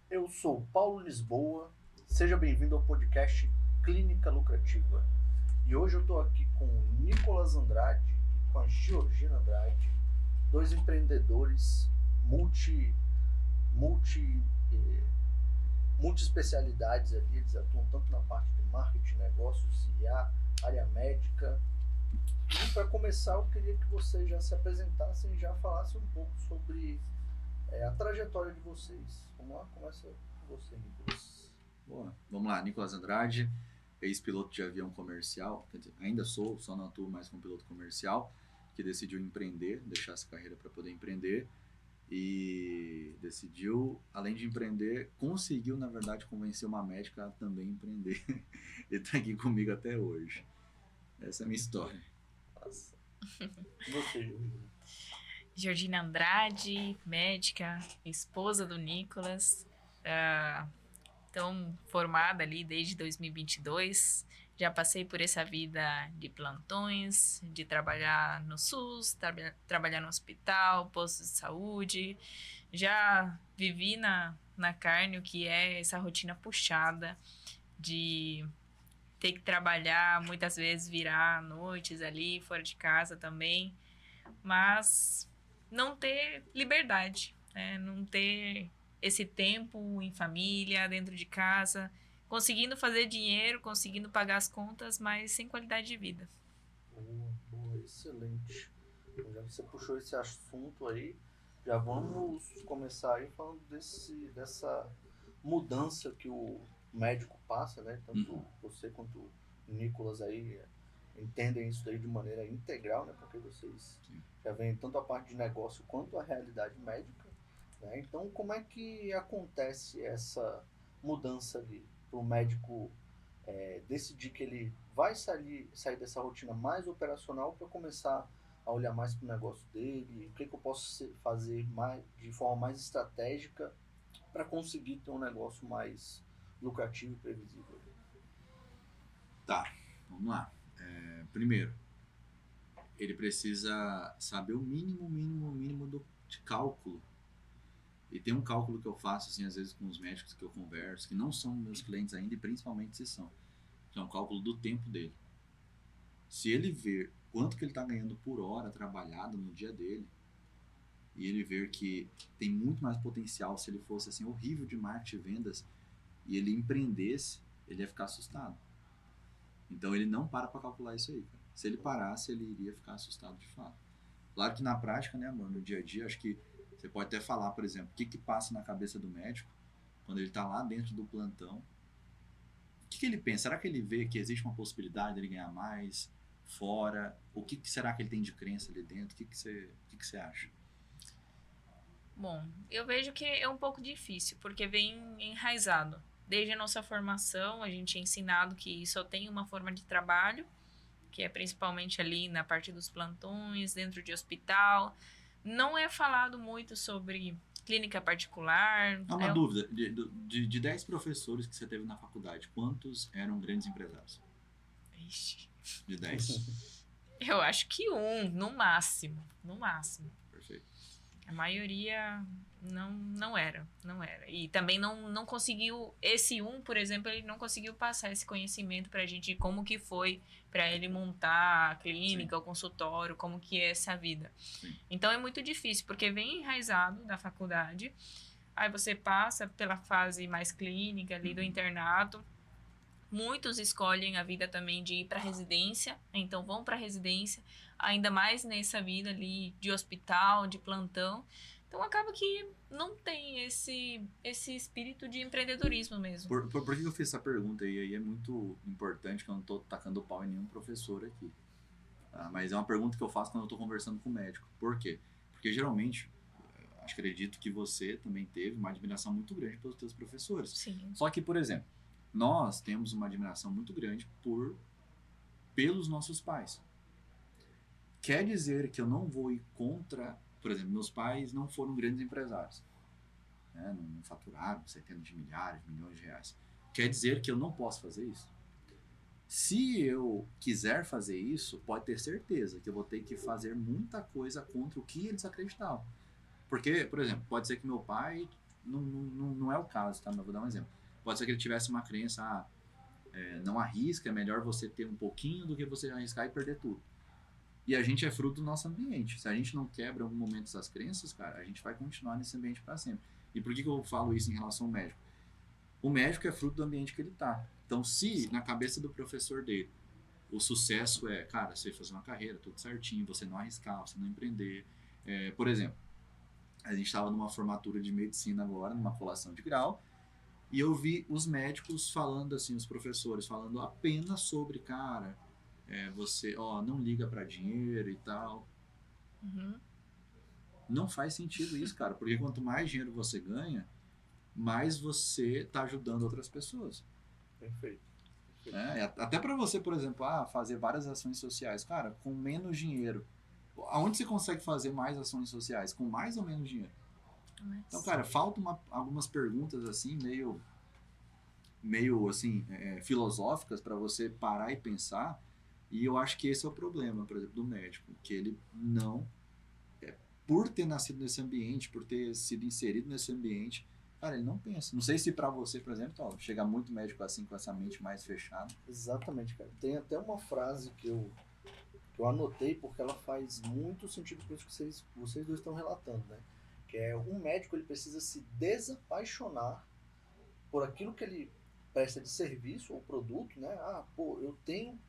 Eu sou Paulo Lisboa, seja bem-vindo ao podcast Clínica Lucrativa. E hoje eu estou aqui com o Nicolas Andrade e com a Georgina Andrade, dois empreendedores multi-especialidades ali, eles atuam tanto na parte de marketing, negócios, IA, área médica. E para começar, eu queria que vocês já se apresentassem e já falassem um pouco sobre a trajetória de vocês. Vamos lá, começa com você, Nicolas. Boa, vamos lá, Nicolas Andrade, ex-piloto de avião comercial, ainda sou, só não atuo mais como piloto comercial, que decidiu empreender, deixar essa carreira para poder empreender e decidiu, além de empreender, conseguiu, na verdade, convencer uma médica a também empreender e está aqui comigo até hoje. Essa é a minha história. Nossa. Você, Georgina? Georgina Andrade, médica, esposa do Nicolas, então formada ali desde 2022, já passei por essa vida de plantões, de trabalhar no SUS, trabalhar no hospital, posto de saúde, já vivi na carne o que é essa rotina puxada de ter que trabalhar, muitas vezes virar noites ali, fora de casa também, mas não ter liberdade, né? Não ter esse tempo em família, dentro de casa, conseguindo fazer dinheiro, conseguindo pagar as contas, mas sem qualidade de vida. Boa, excelente. Já que você puxou esse assunto aí, já vamos começar aí falando dessa mudança que o médico passa, né? Tanto você quanto o Nicolas aí entendem isso daí de maneira integral, né? Porque vocês já veem tanto a parte de negócio quanto a realidade médica, né? Então, como é que acontece essa mudança ali para o médico decidir que ele vai sair dessa rotina mais operacional para começar a olhar mais para o negócio dele, o que eu posso fazer de forma mais estratégica para conseguir ter um negócio mais lucrativo e previsível? Tá, vamos lá. Primeiro, ele precisa saber o mínimo de cálculo. E tem um cálculo que eu faço, assim, às vezes com os médicos que eu converso, que não são meus clientes ainda, e principalmente se são, que é um cálculo do tempo dele. Se ele ver quanto que ele está ganhando por hora trabalhado no dia dele, e ele ver que tem muito mais potencial se ele fosse assim horrível de marketing e vendas, e ele empreendesse, ele ia ficar assustado. Então ele não para calcular isso aí, cara. Se ele parasse, ele iria ficar assustado de fato. Claro que na prática, né, amor, no dia a dia, acho que você pode até falar, por exemplo, o que passa na cabeça do médico quando ele está lá dentro do plantão. O que ele pensa? Será que ele vê que existe uma possibilidade de ele ganhar mais fora? O que será que ele tem de crença ali dentro? O que você acha? Bom, eu vejo que é um pouco difícil, porque vem enraizado. Desde a nossa formação, a gente é ensinado que só tem uma forma de trabalho, que é principalmente ali na parte dos plantões, dentro de hospital. Não é falado muito sobre clínica particular. Há uma dúvida, de 10 professores que você teve na faculdade, quantos eram grandes empresários? Ixi. De 10? Eu acho que no máximo. Perfeito. A maioria não era. E também não conseguiu, esse por exemplo, ele não conseguiu passar esse conhecimento pra gente de como que foi pra ele montar a clínica, o consultório, como que é essa vida. Sim. Então é muito difícil, porque vem enraizado da faculdade, aí você passa pela fase mais clínica ali do internato. Muitos escolhem a vida também de ir para residência, então vão para residência, ainda mais nessa vida ali de hospital, de plantão. Então acaba que não tem esse espírito de empreendedorismo mesmo. Por que eu fiz essa pergunta aí? É muito importante, que eu não estou tacando pau em nenhum professor aqui. Mas é uma pergunta que eu faço quando eu estou conversando com o médico. Por quê? Porque geralmente, acredito que você também teve uma admiração muito grande pelos seus professores. Sim. Só que, por exemplo, nós temos uma admiração muito grande pelos nossos pais. Quer dizer que eu não vou ir contra... Por exemplo, meus pais não foram grandes empresários, né? Não faturaram centenas de milhares, milhões de reais. Quer dizer que eu não posso fazer isso? Se eu quiser fazer isso, pode ter certeza que eu vou ter que fazer muita coisa contra o que eles acreditavam. Porque, por exemplo, pode ser que meu pai não é o caso, tá? Mas eu vou dar um exemplo. Pode ser que ele tivesse uma crença, não arrisca, é melhor você ter um pouquinho do que você arriscar e perder tudo. E a gente é fruto do nosso ambiente. Se a gente não quebra em algum momento essas crenças, cara, a gente vai continuar nesse ambiente para sempre. E por que eu falo isso em relação ao médico? O médico é fruto do ambiente que ele tá. Então, se na cabeça do professor dele o sucesso é, cara, você fazer uma carreira, tudo certinho, você não arriscar, você não empreender. Por exemplo, a gente estava numa formatura de medicina agora, numa colação de grau, e eu vi os médicos falando assim, os professores falando apenas sobre, cara, você, não liga para dinheiro e tal. Uhum. Não faz sentido isso, cara, porque quanto mais dinheiro você ganha, mais você tá ajudando outras pessoas. Perfeito. Até para você, por exemplo, fazer várias ações sociais, cara, com menos dinheiro. Aonde você consegue fazer mais ações sociais? Com mais ou menos dinheiro? Então, cara, faltam algumas perguntas assim, meio assim, filosóficas para você parar e pensar. E eu acho que esse é o problema, por exemplo, do médico, que ele não, por ter nascido nesse ambiente, por ter sido inserido nesse ambiente, cara, ele não pensa. Não sei se pra você, por exemplo, chega muito médico assim com essa mente mais fechada. Exatamente, cara. Tem até uma frase que eu anotei porque ela faz muito sentido com isso que vocês dois estão relatando, né? Que é um médico, ele precisa se desapaixonar por aquilo que ele presta de serviço ou produto, né? Eu tenho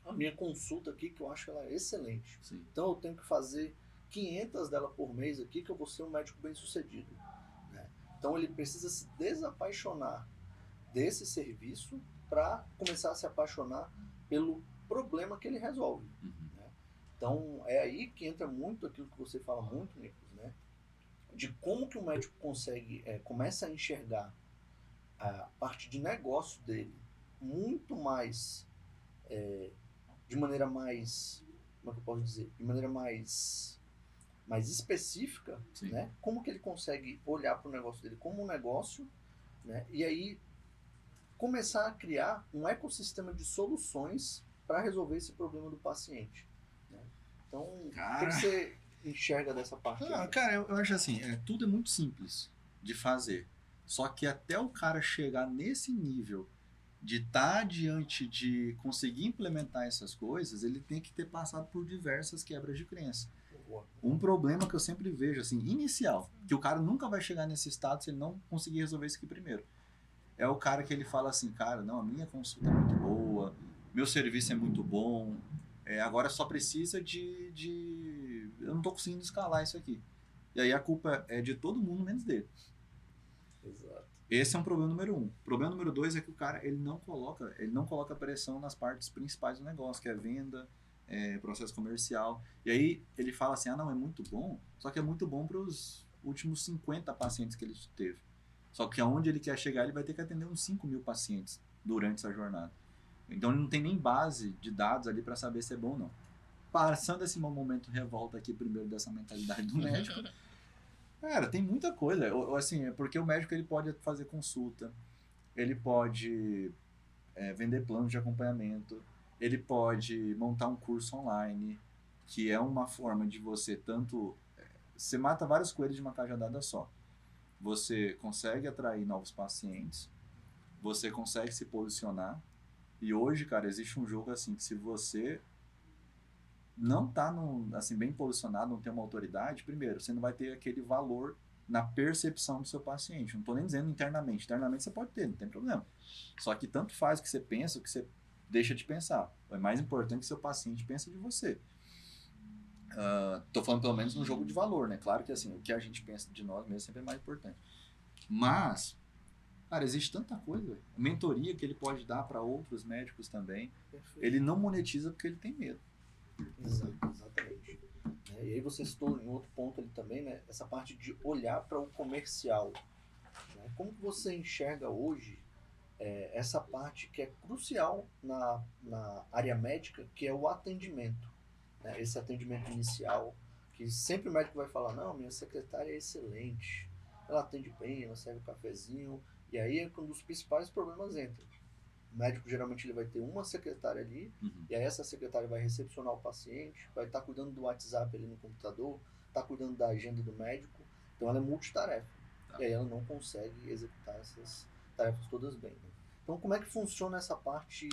a minha consulta aqui que eu acho ela excelente. Sim. Então eu tenho que fazer 500 dela por mês aqui que eu vou ser um médico bem sucedido, né? Então ele precisa se desapaixonar desse serviço para começar a se apaixonar pelo problema que ele resolve. Uhum. Né? Então é aí que entra muito aquilo que você fala muito, Nicolas, né? De como que o médico começa a enxergar a parte de negócio dele muito mais, de maneira mais, como é que eu posso dizer, de maneira mais específica, Sim. né? Como que ele consegue olhar para o negócio dele como um negócio, né? E aí começar a criar um ecossistema de soluções para resolver esse problema do paciente, né? Então, o que você enxerga dessa parte? Cara, eu acho assim, tudo é muito simples de fazer. Só que até o cara chegar nesse nível de estar diante de conseguir implementar essas coisas, ele tem que ter passado por diversas quebras de crença. Um problema que eu sempre vejo, assim, inicial, que o cara nunca vai chegar nesse estado se ele não conseguir resolver isso aqui primeiro. É o cara que ele fala assim, cara, não, a minha consulta é muito boa, meu serviço é muito bom, agora só precisa eu não tô conseguindo escalar isso aqui. E aí a culpa é de todo mundo, menos dele. Exato. Esse é um problema número 1. O problema número 2 é que o cara ele não coloca pressão nas partes principais do negócio, que é venda, processo comercial. E aí ele fala assim, não, é muito bom, só que é muito bom para os últimos 50 pacientes que ele teve. Só que aonde ele quer chegar, ele vai ter que atender uns 5.000 pacientes durante essa jornada. Então ele não tem nem base de dados ali para saber se é bom ou não. Passando esse momento revolta aqui primeiro dessa mentalidade do médico, cara, tem muita coisa. Assim, porque o médico ele pode fazer consulta, ele pode vender planos de acompanhamento, ele pode montar um curso online, que é uma forma de você você mata vários coelhos de uma cajadada só. Você consegue atrair novos pacientes, você consegue se posicionar, e hoje, cara, existe um jogo assim, que se você não tá assim, bem posicionado, não tem uma autoridade, primeiro, você não vai ter aquele valor na percepção do seu paciente. Não estou nem dizendo internamente. Internamente você pode ter, não tem problema. Só que tanto faz o que você pensa, o que você deixa de pensar. É mais importante que seu paciente pense de você. Tô falando pelo menos no jogo de valor, né? Claro que assim, o que a gente pensa de nós mesmo sempre é mais importante. Mas, cara, existe tanta coisa. Mentoria que ele pode dar para outros médicos também. Perfeito. Ele não monetiza porque ele tem medo. Exatamente. E aí você citou em outro ponto ali também, né? Essa parte de olhar para o comercial. Né? Como que você enxerga hoje essa parte que é crucial na área médica, que é o atendimento, né? Esse atendimento inicial, que sempre o médico vai falar, não, minha secretária é excelente, ela atende bem, ela serve um cafezinho, e aí é quando os principais problemas entram. O médico geralmente ele vai ter uma secretária ali, e aí essa secretária vai recepcionar o paciente, vai estar cuidando do WhatsApp ali no computador, está cuidando da agenda do médico, então ela é multitarefa. Tá. E aí ela não consegue executar essas tarefas todas bem, né? Então, como é que funciona essa parte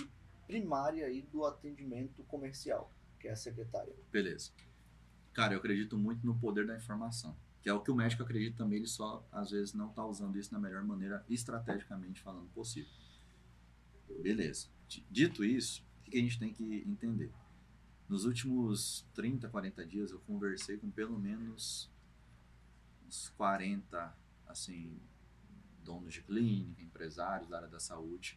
primária aí do atendimento comercial, que é a secretária? Beleza. Cara, eu acredito muito no poder da informação, que é o que o médico acredita também, ele só, às vezes, não está usando isso na melhor maneira, estrategicamente falando, possível. Beleza. Dito isso, o que a gente tem que entender? Nos últimos 30, 40 dias, eu conversei com pelo menos uns 40, assim, donos de clínica, empresários da área da saúde,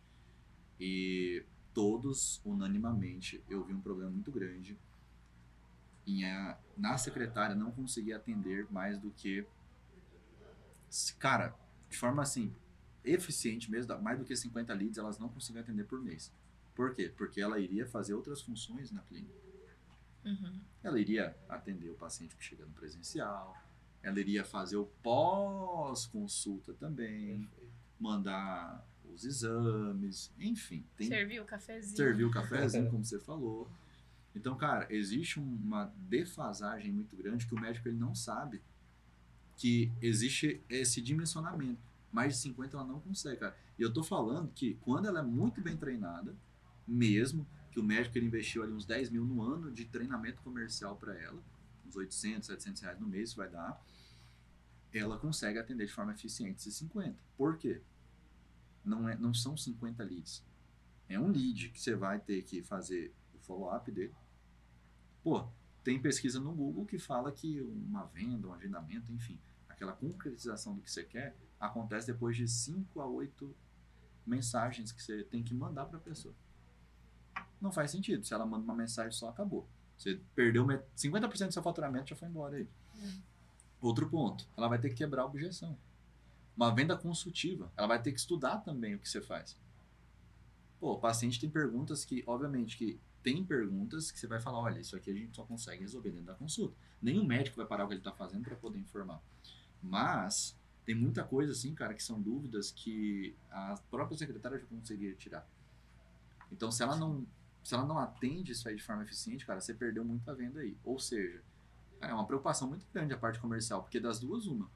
e todos, unanimamente, eu vi um problema muito grande na secretária não conseguir atender mais do que, cara, de forma assim, eficiente mesmo, mais do que 50 leads, elas não conseguiam atender por mês. Por quê? Porque ela iria fazer outras funções na clínica. Uhum. Ela iria atender o paciente que chega no presencial, ela iria fazer o pós-consulta também, mandar os exames, enfim. Servir o cafezinho. Servir o cafezinho, como você falou. Então, cara, existe uma defasagem muito grande que o médico ele não sabe que existe esse dimensionamento. Mais de 50 ela não consegue, cara. E eu tô falando que quando ela é muito bem treinada, mesmo que o médico ele investiu ali uns 10 mil no ano de treinamento comercial para ela, uns 800, 700 reais no mês vai dar, ela consegue atender de forma eficiente esses 50. Por quê? Não são 50 leads. É um lead que você vai ter que fazer o follow-up dele. Pô, tem pesquisa no Google que fala que uma venda, um agendamento, enfim, aquela concretização do que você quer acontece depois de 5 a 8 mensagens que você tem que mandar para a pessoa. Não faz sentido. Se ela manda uma mensagem só, acabou. Você perdeu 50% do seu faturamento, já foi embora aí. Outro ponto, ela vai ter que quebrar a objeção. Uma venda consultiva, ela vai ter que estudar também o que você faz. Pô, o paciente tem perguntas que, obviamente, que tem perguntas que você vai falar, olha, isso aqui a gente só consegue resolver dentro da consulta. Nenhum médico vai parar o que ele está fazendo para poder informar. Mas tem muita coisa assim, cara, que são dúvidas que a própria secretária já conseguiria tirar. Então, se ela não atende isso aí de forma eficiente, cara, você perdeu muita venda aí. Ou seja, é uma preocupação muito grande a parte comercial, porque das duas, uma.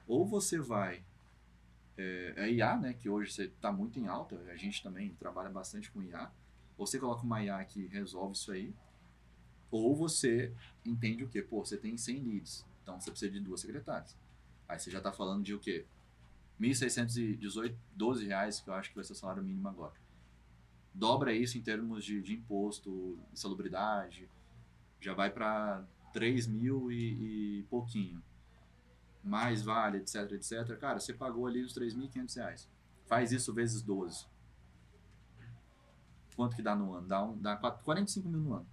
Ou você vai a IA, né, que hoje está muito em alta, a gente também trabalha bastante com IA, ou você coloca uma IA que resolve isso aí, ou você entende o quê? Pô, você tem 100 leads, então você precisa de 2 secretárias. Aí você já está falando de o quê? 1.618, R$12, que eu acho que vai ser o salário mínimo agora. Dobra isso em termos de imposto, insalubridade, já vai para 3 mil e pouquinho. Mais vale, etc, etc. Cara, você pagou ali os R$3.500. Faz isso vezes 12. Quanto que dá no ano? Dá 45 mil no ano.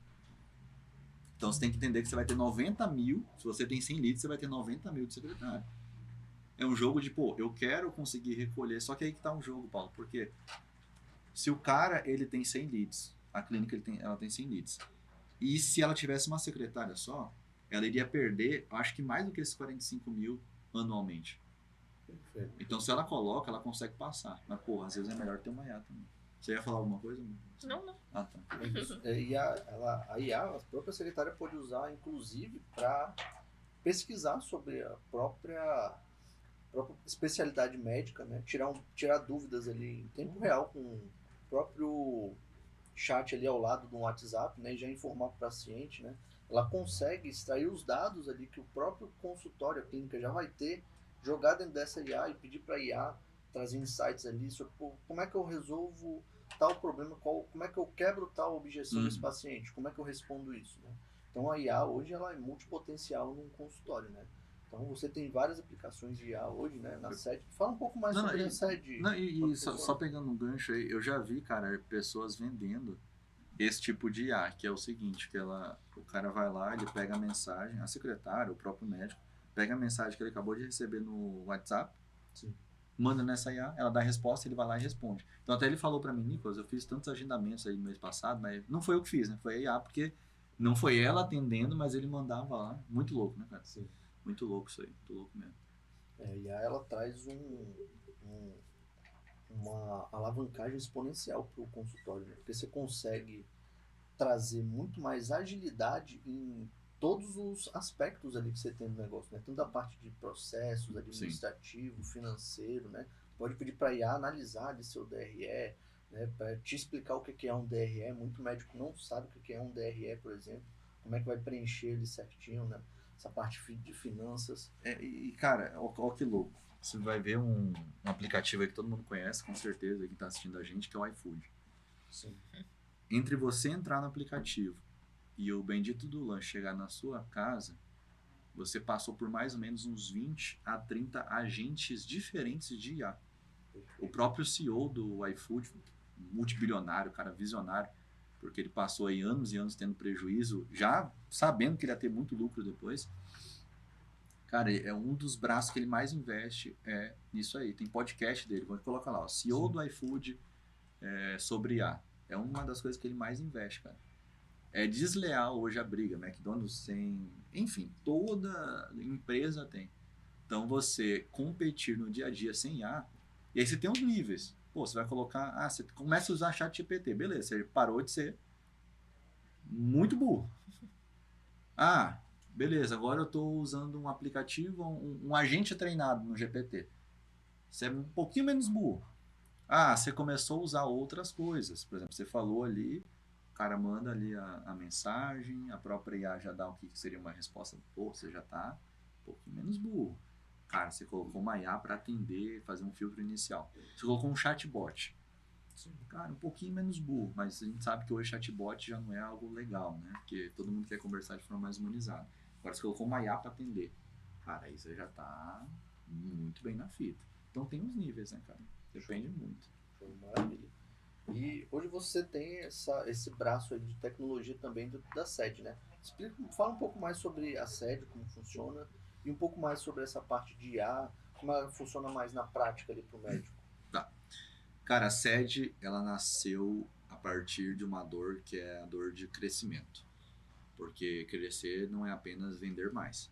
Então você tem que entender que você vai ter 90 mil. Se você tem 100 leads, você vai ter 90 mil de secretário. É um jogo de, pô, eu quero conseguir recolher. Só que aí que tá um jogo, Paulo. Porque se o cara ele tem 100 leads, a clínica ela tem 100 leads. E se ela tivesse uma secretária só, ela iria perder, acho que mais do que esses 45 mil anualmente. Perfeito. Então, se ela coloca, ela consegue passar. Mas, porra, às vezes é melhor ter uma IA também. Você ia falar alguma coisa? Não. Ah, tá. É isso. E a IA, a própria secretária pode usar, inclusive, para pesquisar sobre a própria especialidade médica, né? Tirar dúvidas ali em tempo real com o próprio chat ali ao lado do WhatsApp, né? E já informar para o paciente, né? Ela consegue extrair os dados ali que o próprio consultório, a clínica já vai ter, jogar dentro dessa IA e pedir para a IA trazer insights ali sobre como é que eu resolvo tal problema, como é que eu quebro tal objeção desse paciente, como é que eu respondo isso, né? Então a IA hoje ela é multipotencial num consultório, né? Então você tem várias aplicações de IA hoje, né, na sede. Fala um pouco mais sobre a sede. E só pegando um gancho aí, eu já vi, cara, pessoas vendendo esse tipo de IA, que é o seguinte, que o cara vai lá, ele pega a mensagem, a secretária, o próprio médico, pega a mensagem que ele acabou de receber no WhatsApp, Sim. manda nessa IA, ela dá a resposta, ele vai lá e responde. Então até ele falou pra mim, Nicolas, eu fiz tantos agendamentos aí no mês passado, mas não foi eu que fiz, né? Foi a IA, porque não foi ela atendendo, mas ele mandava lá. Muito louco, né, cara? Sim. Muito louco isso aí, muito louco mesmo. A IA ela traz uma alavancagem exponencial para o consultório, né? Porque você consegue trazer muito mais agilidade em todos os aspectos ali que você tem no negócio, né? Tanto a parte de processos, administrativo, financeiro, né? Pode pedir para IA analisar ali seu DRE, né? Para te explicar o que é um DRE. Muito médico não sabe o que é um DRE, por exemplo. Como é que vai preencher ele certinho, né? Essa parte de finanças. Cara, ó que louco. Você vai ver um aplicativo aí que todo mundo conhece, com certeza, que está assistindo a gente, que é o iFood. Sim. Entre você entrar no aplicativo e o bendito do lanche chegar na sua casa, você passou por mais ou menos uns 20 a 30 agentes diferentes de IA. O próprio CEO do iFood, multibilionário, cara visionário, porque ele passou aí anos e anos tendo prejuízo, já sabendo que ele ia ter muito lucro depois. Cara, é um dos braços que ele mais investe nisso aí. Tem podcast dele, vou colocar lá, ó, CEO do iFood sobre IA. É uma das coisas que ele mais investe, cara. É desleal hoje a briga. McDonald's tem... Enfim, toda empresa tem. Então, você competir no dia a dia sem IA... E aí você tem os níveis. Pô, você vai colocar... você começa a usar ChatGPT. Beleza, você parou de ser muito burro. Beleza, agora eu estou usando um aplicativo, um agente treinado no GPT. Você é um pouquinho menos burro. Você começou a usar outras coisas. Por exemplo, você falou ali, o cara manda ali a mensagem, a própria IA já dá o que seria uma resposta. Pô, você já está um pouquinho menos burro. Cara, você colocou uma IA para atender, fazer um filtro inicial. Você colocou um chatbot. Cara, um pouquinho menos burro, mas a gente sabe que hoje chatbot já não é algo legal, né? Porque todo mundo quer conversar de forma mais humanizada. Agora, você colocou uma IA para atender. Cara, aí você já está muito bem na fita. Então tem uns níveis, né, cara? Depende muito. Maravilha. E hoje você tem esse braço aí de tecnologia também da sede, né? Fala um pouco mais sobre a sede, como funciona, e um pouco mais sobre essa parte de IA, como ela funciona mais na prática ali para o médico. Tá. Cara, a sede, ela nasceu a partir de uma dor que é a dor de crescimento. Porque crescer não é apenas vender mais.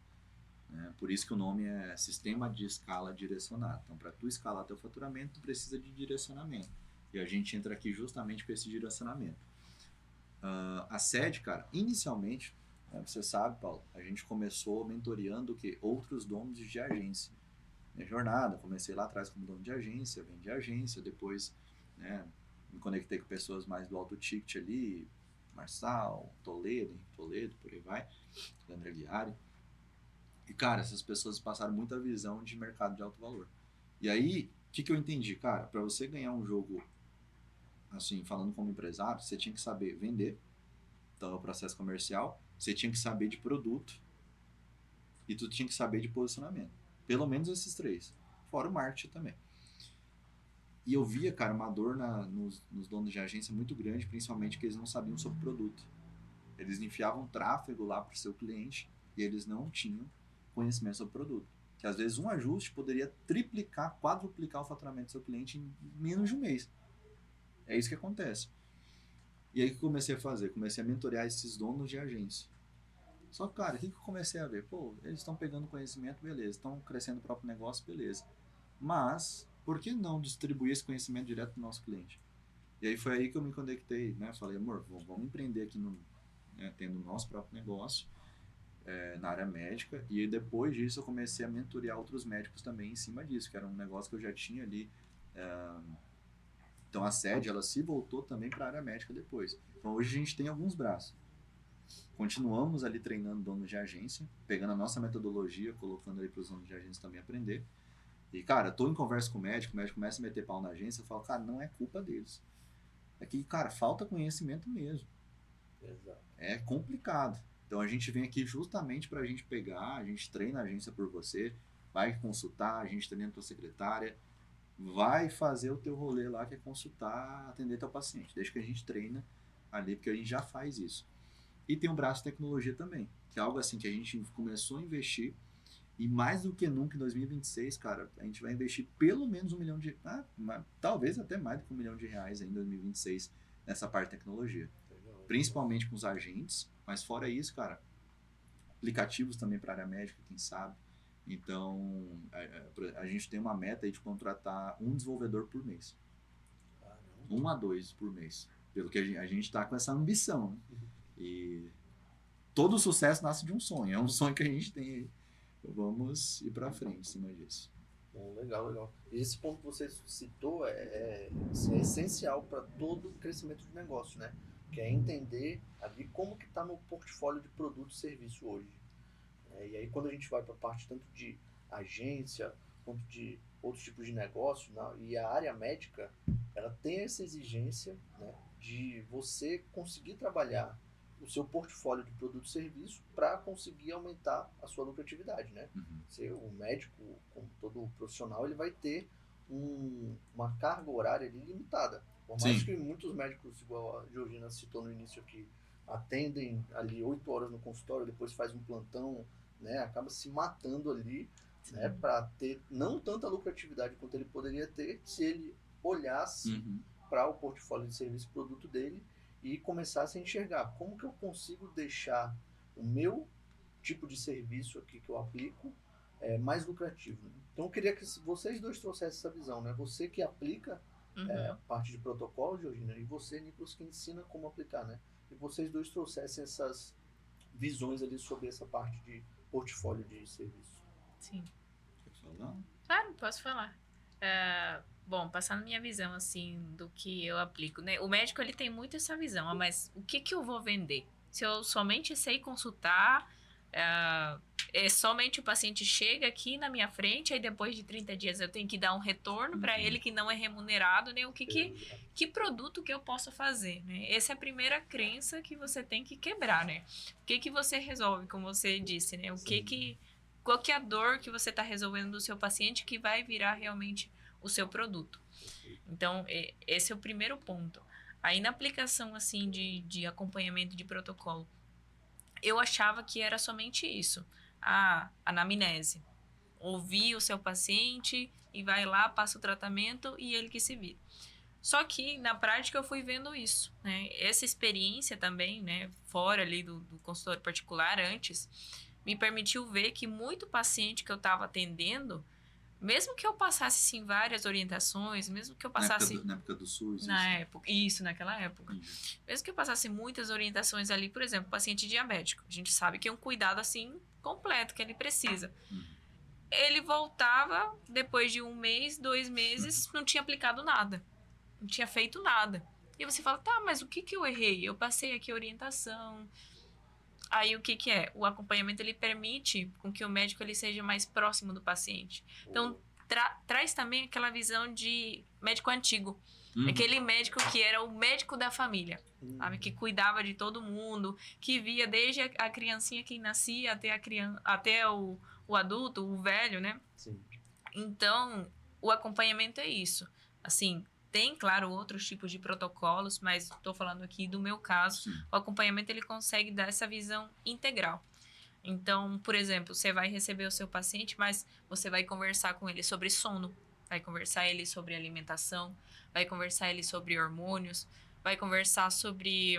Né? Por isso que o nome é Sistema de Escala Direcionado. Então, para tu escalar teu faturamento, tu precisa de direcionamento. E a gente entra aqui justamente com esse direcionamento. A sede, cara, inicialmente, você sabe, Paulo, a gente começou mentoreando outros donos de agência. Minha jornada, comecei lá atrás como dono de agência, vendi agência, depois me conectei com pessoas mais do alto ticket ali, Marçal, Toledo, Henrique Toledo, por aí vai, Leandro Aguiari. E, cara, essas pessoas passaram muita visão de mercado de alto valor. E aí, o que eu entendi? Cara, para você ganhar um jogo, assim, falando como empresário, você tinha que saber vender, então é o processo comercial, você tinha que saber de produto e tu tinha que saber de posicionamento. Pelo menos esses três. Fora o marketing também. E eu via, cara, uma dor nos donos de agência muito grande, principalmente que eles não sabiam sobre produto. Eles enfiavam tráfego lá para o seu cliente e eles não tinham conhecimento sobre produto. Que às vezes um ajuste poderia triplicar, quadruplicar o faturamento do seu cliente em menos de um mês. É isso que acontece. E aí o que eu comecei a fazer? Comecei a mentorear esses donos de agência. Só que, cara, o que eu comecei a ver? Pô, eles estão pegando conhecimento, beleza. Estão crescendo o próprio negócio, beleza. Mas, por que não distribuir esse conhecimento direto para o nosso cliente? E aí foi aí que eu me conectei, né? Falei, amor, vamos empreender aqui tendo o nosso próprio negócio na área médica. E aí, depois disso eu comecei a mentorear outros médicos também em cima disso, que era um negócio que eu já tinha ali. Então a sede, ela se voltou também para a área médica depois. Então hoje a gente tem alguns braços. Continuamos ali treinando donos de agência, pegando a nossa metodologia, colocando ali para os donos de agência também aprender. E, cara, tô em conversa com o médico começa a meter pau na agência, eu falo, cara, não é culpa deles. É que, cara, falta conhecimento mesmo. Exato. É complicado. Então a gente vem aqui justamente para a gente pegar, a gente treina a agência por você, vai consultar, a gente treina a tua secretária, vai fazer o teu rolê lá, que é consultar, atender teu paciente. Desde que a gente treina ali, porque a gente já faz isso. E tem um braço de tecnologia também, que é algo assim que a gente começou a investir, e mais do que nunca em 2026, cara, a gente vai investir pelo menos R$1 milhão, talvez até mais do que R$1 milhão em 2026 nessa parte de tecnologia. Legal. Principalmente com os agentes, mas fora isso, cara, aplicativos também para a área médica, quem sabe. Então, a gente tem uma meta aí de contratar um desenvolvedor por mês. 1 a 2 por mês. Pelo que a gente está com essa ambição, né? E todo sucesso nasce de um sonho. É um sonho que a gente tem aí. Então, vamos ir pra frente em cima disso. Bom, legal, legal. E esse ponto que você citou assim, é essencial para todo o crescimento de negócio, né? Que é entender ali como que está no portfólio de produto e serviço hoje. E aí quando a gente vai para a parte tanto de agência, quanto de outros tipos de negócio, e a área médica, ela tem essa exigência, né, de você conseguir trabalhar o seu portfólio de produto e serviço para conseguir aumentar a sua lucratividade, né? O médico, como todo profissional, ele vai ter uma carga horária ali limitada. Por mais Sim. que muitos médicos, igual a Georgina citou no início aqui, atendem ali 8 horas no consultório, depois faz um plantão, né? Acaba se matando ali, né? Para ter não tanta lucratividade quanto ele poderia ter se ele olhasse para o portfólio de serviço e produto dele e começasse a enxergar como que eu consigo deixar o meu tipo de serviço aqui que eu aplico mais lucrativo. Né? Então eu queria que vocês dois trouxessem essa visão, né? Você que aplica a parte de protocolo, Georgina, e você, Nicolas, que ensina como aplicar, né? E vocês dois trouxessem essas visões ali sobre essa parte de portfólio de serviço. Sim. Quer falar? Claro, posso falar. Bom, passando minha visão, assim, do que eu aplico, né? O médico, ele tem muito essa visão, mas o que eu vou vender? Se eu somente sei consultar, somente o paciente chega aqui na minha frente, aí depois de 30 dias eu tenho que dar um retorno para ele que não é remunerado, né? Que produto que eu posso fazer, né? Essa é a primeira crença que você tem que quebrar, né? O que você resolve, como você disse, né? Qual que é a dor que você está resolvendo do seu paciente que vai virar realmente o seu produto. Então, esse é o primeiro ponto. Aí, na aplicação, assim, de acompanhamento de protocolo, eu achava que era somente isso. A anamnese. Ouvir o seu paciente e vai lá, passa o tratamento e ele que se vira. Só que, na prática, eu fui vendo isso, né? Essa experiência também, né? Fora ali do consultório particular antes, me permitiu ver que muito paciente que eu estava atendendo, mesmo que eu passasse, sim, várias orientações, mesmo que eu passasse... Na época do SUS? Naquela época. Mesmo que eu passasse muitas orientações ali, por exemplo, paciente diabético. A gente sabe que é um cuidado, assim, completo que ele precisa. Ele voltava, depois de 1 mês, 2 meses, não tinha aplicado nada. Não tinha feito nada. E você fala, tá, mas o que eu errei? Eu passei aqui a orientação... Aí o que é? O acompanhamento ele permite com que o médico ele seja mais próximo do paciente. Então traz também aquela visão de médico antigo. Aquele médico que era o médico da família, sabe? Que cuidava de todo mundo, que via desde a criancinha que nascia até o adulto, o velho, né? Sim. Então, o acompanhamento é isso. Assim, tem, claro, outros tipos de protocolos, mas estou falando aqui do meu caso. O acompanhamento ele consegue dar essa visão integral. Então, por exemplo, você vai receber o seu paciente, mas você vai conversar com ele sobre sono, vai conversar ele sobre alimentação, vai conversar ele sobre hormônios, vai conversar sobre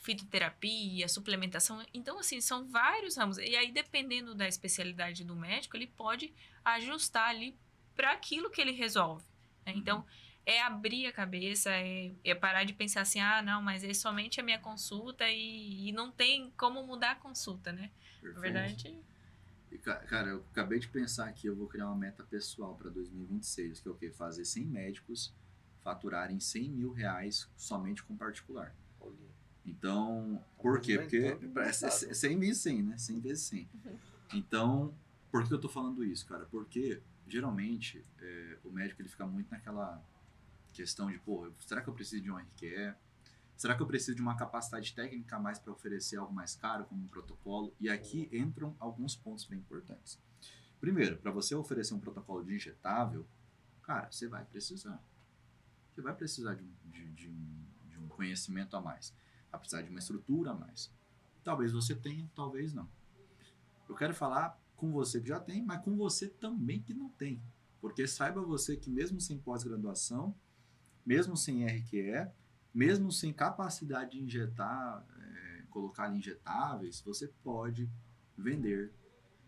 fitoterapia, suplementação. Então, assim, são vários ramos. E aí, dependendo da especialidade do médico, ele pode ajustar ali para aquilo que ele resolve. Então, é abrir a cabeça, é parar de pensar assim, não, mas é somente a minha consulta e não tem como mudar a consulta, né? Perfeito. Na verdade... E, cara, eu acabei de pensar aqui, eu vou criar uma meta pessoal para 2026, que é o quê? Fazer 100 médicos faturarem R$100 mil somente com particular. Então, por quê? Porque 100 mil 100, né? 100 vezes 100. Então, por que eu tô falando isso, cara? Porque geralmente o médico ele fica muito naquela questão de, será que eu preciso de um RQE? Será que eu preciso de uma capacidade técnica a mais para oferecer algo mais caro, como um protocolo? E aqui entram alguns pontos bem importantes. Primeiro, para você oferecer um protocolo de injetável, cara, você vai precisar. Você vai precisar de um conhecimento a mais. Vai precisar de uma estrutura a mais. Talvez você tenha, talvez não. Eu quero falar com você que já tem, mas com você também que não tem. Porque saiba você que mesmo sem pós-graduação, mesmo sem RQE, mesmo sem capacidade de injetar, colocar ali injetáveis, você pode vender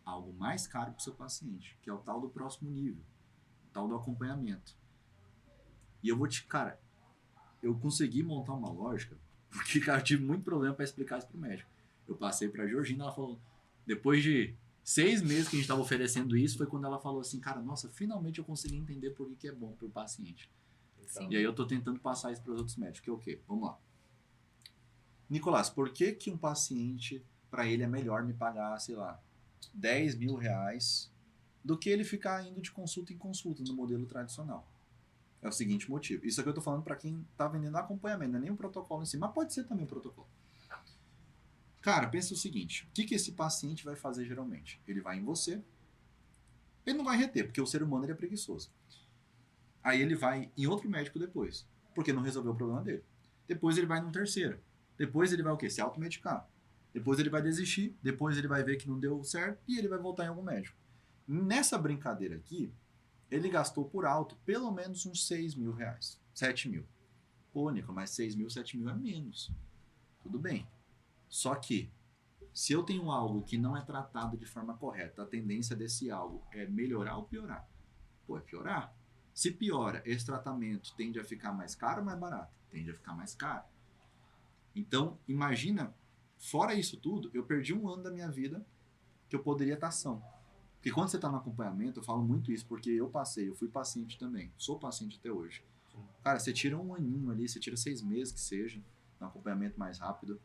algo mais caro para o seu paciente, que é o tal do próximo nível, o tal do acompanhamento. E eu consegui montar uma lógica, porque, cara, eu tive muito problema para explicar isso para o médico. Eu passei pra Georgina, ela falou, depois de 6 meses que a gente tava oferecendo isso, foi quando ela falou assim, cara, nossa, finalmente eu consegui entender por que é bom pro paciente. Sim. E aí eu tô tentando passar isso para os outros médicos, que é o quê? Vamos lá. Nicolás, por que um paciente, para ele é melhor me pagar, sei lá, 10 mil reais do que ele ficar indo de consulta em consulta no modelo tradicional? É o seguinte motivo. Isso aqui eu tô falando para quem tá vendendo acompanhamento, não é nem o protocolo em si, mas pode ser também o protocolo. Cara, pensa o seguinte, o que esse paciente vai fazer geralmente? Ele vai em você, ele não vai reter, porque o ser humano ele é preguiçoso. Aí ele vai em outro médico depois, porque não resolveu o problema dele. Depois ele vai num terceiro. Depois ele vai o quê? Se automedicar. Depois ele vai desistir, depois ele vai ver que não deu certo e ele vai voltar em algum médico. Nessa brincadeira aqui, ele gastou por alto pelo menos uns 6 mil reais. 7 mil. Pô, Nico, mas 6 mil, 7 mil é menos. Tudo bem. Só que, se eu tenho algo que não é tratado de forma correta, a tendência desse algo é melhorar ou piorar? Pô, é piorar. Se piora, esse tratamento tende a ficar mais caro ou mais barato? Tende a ficar mais caro. Então, imagina, fora isso tudo, eu perdi um ano da minha vida que eu poderia estar são. Porque quando você está no acompanhamento, eu falo muito isso, porque eu fui paciente também, sou paciente até hoje. Cara, você tira um aninho ali, você tira 6 meses que seja, um acompanhamento mais rápido,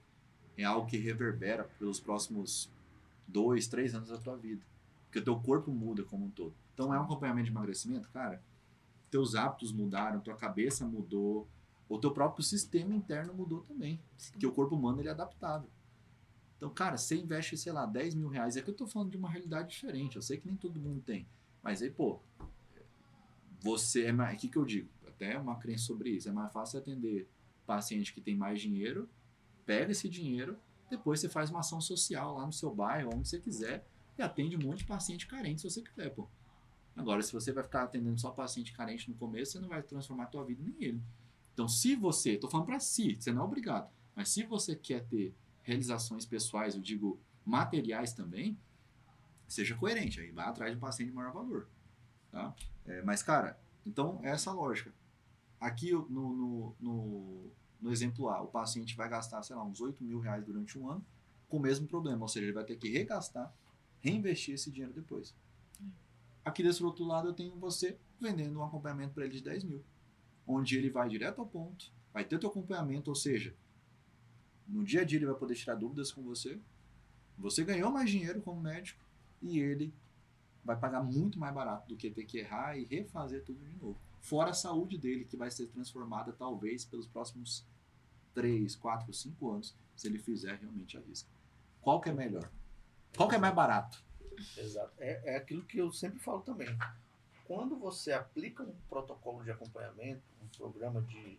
é algo que reverbera pelos próximos 2, 3 anos da tua vida. Porque o teu corpo muda como um todo. Então, é um acompanhamento de emagrecimento, cara, teus hábitos mudaram, tua cabeça mudou, o teu próprio sistema interno mudou também. Sim. Porque o corpo humano ele é adaptável. Então, cara, você investe, sei lá, 10 mil reais. É que eu tô falando de uma realidade diferente. Eu sei que nem todo mundo tem. Mas aí, pô, você é mais. O que eu digo? Até uma crença sobre isso. É mais fácil atender paciente que tem mais dinheiro, pega esse dinheiro, depois você faz uma ação social lá no seu bairro, onde você quiser, e atende um monte de paciente carente se você quiser, pô. Agora, se você vai ficar atendendo só paciente carente no começo, você não vai transformar a tua vida nem ele. Então, se você, tô falando para si, você não é obrigado, mas se você quer ter realizações pessoais, eu digo materiais também, seja coerente, aí vai atrás de um paciente de maior valor, tá? Mas, cara, então é essa lógica. Aqui no exemplo A, o paciente vai gastar, sei lá, uns 8 mil reais durante um ano com o mesmo problema, ou seja, ele vai ter que regastar, reinvestir esse dinheiro depois. Aqui desse outro lado eu tenho você vendendo um acompanhamento para ele de 10 mil, onde ele vai direto ao ponto, vai ter teu acompanhamento, ou seja, no dia a dia ele vai poder tirar dúvidas com você, você ganhou mais dinheiro como médico e ele vai pagar muito mais barato do que ter que errar e refazer tudo de novo. Fora a saúde dele, que vai ser transformada talvez pelos próximos 3, 4, 5 anos, se ele fizer realmente a risca. Qual que é melhor? Qual que é mais barato? Exato. É aquilo que eu sempre falo também. Quando você aplica um protocolo de acompanhamento, um programa de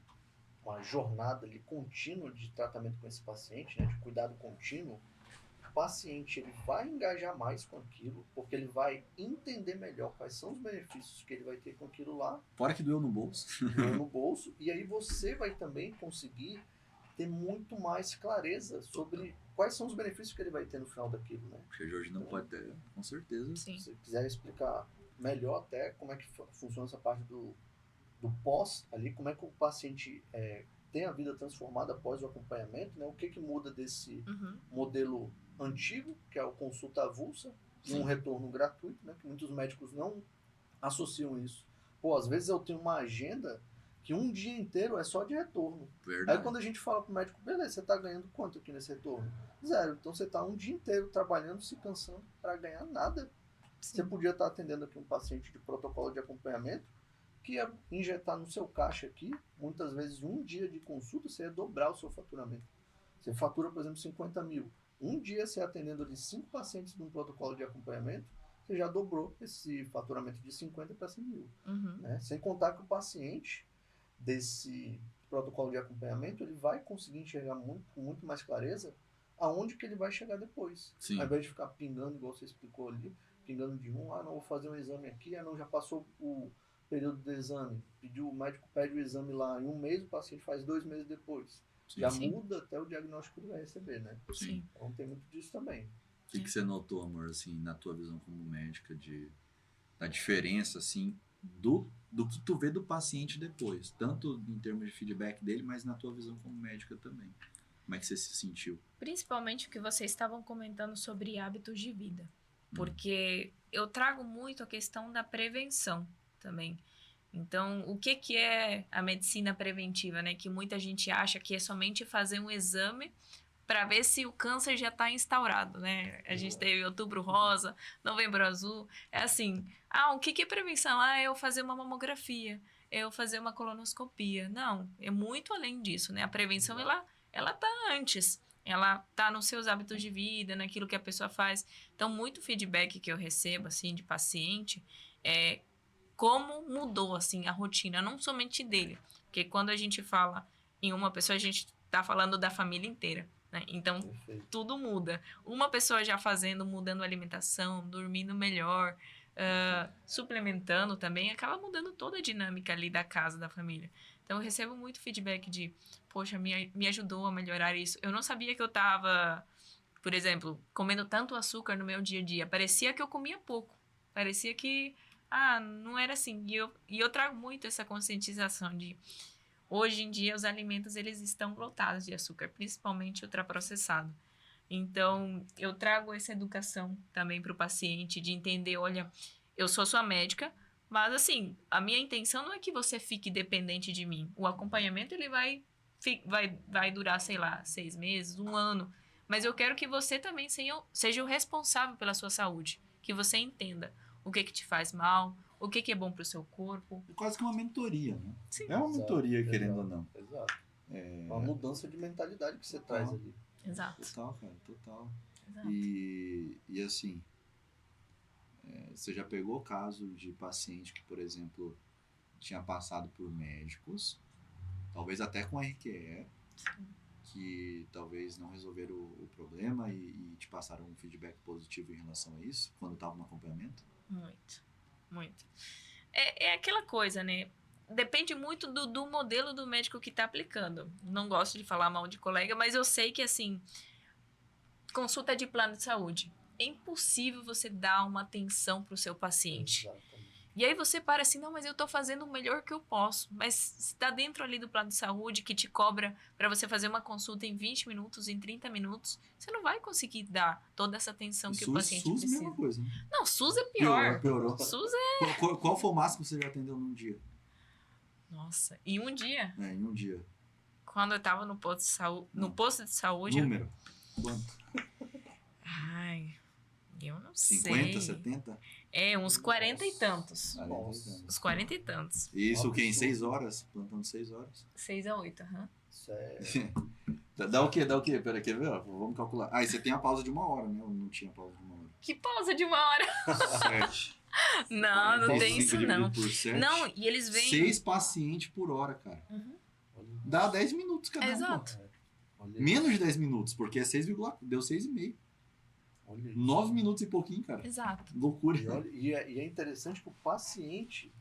uma jornada ali contínua de tratamento com esse paciente, né, de cuidado contínuo, o paciente ele vai engajar mais com aquilo, porque ele vai entender melhor quais são os benefícios que ele vai ter com aquilo lá. Fora que doeu no bolso. Doeu no bolso, e aí você vai também conseguir ter muito mais clareza sobre quais são os benefícios que ele vai ter no final daquilo, né? Porque o Jorge não pode ter, com certeza. Sim. Se você quiser explicar melhor até como é que funciona essa parte do pós ali, como é que o paciente tem a vida transformada após o acompanhamento, né? O que muda desse modelo antigo, que é o consulta avulsa, e um retorno gratuito, né? Que muitos médicos não associam isso. Pô, às vezes eu tenho uma agenda que um dia inteiro é só de retorno. Verdade. Aí quando a gente fala pro médico, beleza, você tá ganhando quanto aqui nesse retorno? 0. Então você tá um dia inteiro trabalhando, se cansando para ganhar nada. Sim. Você podia estar atendendo aqui um paciente de protocolo de acompanhamento, que ia injetar no seu caixa aqui, muitas vezes um dia de consulta, você ia dobrar o seu faturamento. Você fatura, por exemplo, 50 mil. Um dia você atendendo ali 5 pacientes num protocolo de acompanhamento, você já dobrou esse faturamento de 50 para 100 mil. Né? Sem contar que o paciente desse protocolo de acompanhamento, ele vai conseguir enxergar com muito mais clareza aonde que ele vai chegar depois. Sim. Ao invés de ficar pingando, igual você explicou ali, pingando de não vou fazer um exame aqui, não, já passou o período do exame, o médico pede o exame lá, em um mês o paciente faz 2 meses depois. Sim, já sim. muda até o diagnóstico que ele vai receber, né? Sim. Então tem muito disso também. O que você notou, amor, assim, na tua visão como médica, da diferença, assim, do que tu vê do paciente depois? Tanto em termos de feedback dele, mas na tua visão como médica também. Como é que você se sentiu? Principalmente o que vocês estavam comentando sobre hábitos de vida. Porque eu trago muito a questão da prevenção também. Então, o que que é a medicina preventiva, né? Que muita gente acha que é somente fazer um exame para ver se o câncer já está instaurado, né? A gente teve Outubro Rosa, Novembro Azul. É assim, o que que é prevenção? É eu fazer uma mamografia, é eu fazer uma colonoscopia. Não, é muito além disso, né? A prevenção, ela tá antes. Ela tá nos seus hábitos de vida, naquilo que a pessoa faz. Então, muito feedback que eu recebo, assim, de paciente, é como mudou, assim, a rotina, não somente dele. Porque quando a gente fala em uma pessoa, a gente tá falando da família inteira, né? Então, Perfeito. tudo muda. Uma pessoa já fazendo, mudando a alimentação, dormindo melhor, suplementando também, acaba mudando toda a dinâmica ali da casa, da família. Então, eu recebo muito feedback de, poxa, me ajudou a melhorar isso. Eu não sabia que eu tava, por exemplo, comendo tanto açúcar no meu dia a dia. Parecia que eu comia pouco. Parecia que, não era assim. E eu trago muito essa conscientização de, hoje em dia, os alimentos, eles estão lotados de açúcar, principalmente ultraprocessado. Então, eu trago essa educação também para o paciente, de entender, olha, eu sou sua médica, mas assim, a minha intenção não é que você fique dependente de mim. O acompanhamento, ele vai durar, sei lá, 6 meses, um ano. Mas eu quero que você também seja o responsável pela sua saúde. Que você entenda o que te faz mal, o que é bom para o seu corpo. É quase que uma mentoria, né? Sim. É uma mentoria, Exato, querendo ou não. Exato. Uma mudança de mentalidade que você traz ali. Exato. Total, cara, total. Exato. E assim, você já pegou o caso de paciente que, por exemplo, tinha passado por médicos, talvez até com RQE, que talvez não resolveram o problema e te passaram um feedback positivo em relação a isso, quando estava no acompanhamento? Muito, muito. É aquela coisa, né? Depende muito do modelo do médico que está aplicando. Não gosto de falar mal de colega, mas eu sei que, assim, consulta de plano de saúde. É impossível você dar uma atenção para o seu paciente. Exatamente. E aí você para assim, não, mas eu estou fazendo o melhor que eu posso. Mas se está dentro ali do plano de saúde que te cobra para você fazer uma consulta em 20 minutos, em 30 minutos, você não vai conseguir dar toda essa atenção que o paciente SUS, precisa. mesma coisa, né? Não, SUS é pior. Piorou. SUS é... Qual foi o máximo que você já atendeu num dia? Nossa, em um dia, Em um dia. quando eu tava no posto de saúde, Número. Quanto? Ai, eu não 50, sei. 70? Uns 40 e tantos. Nossa. Uns 40 e tantos. Isso o quê? Em Absurdo. 6 horas? Plantão de 6 horas. 6 a 8, aham. Isso é... Dá o quê? Pera, quer ver? Ó, vamos calcular. E você tem a pausa de 1 hora, né? Ou não tinha pausa de 1 hora? Que pausa de 1 hora. 7. Não, não tem isso não. Por 7, Não, e eles vêm... 6 pacientes por hora, cara. Uhum. Dá 10 minutos cada um. Exato. Pô. Olha Menos de 10 minutos, porque é 6, deu 6,5. Olha isso. 9 minutos e pouquinho, cara. Exato. Loucura. E é interessante que o paciente,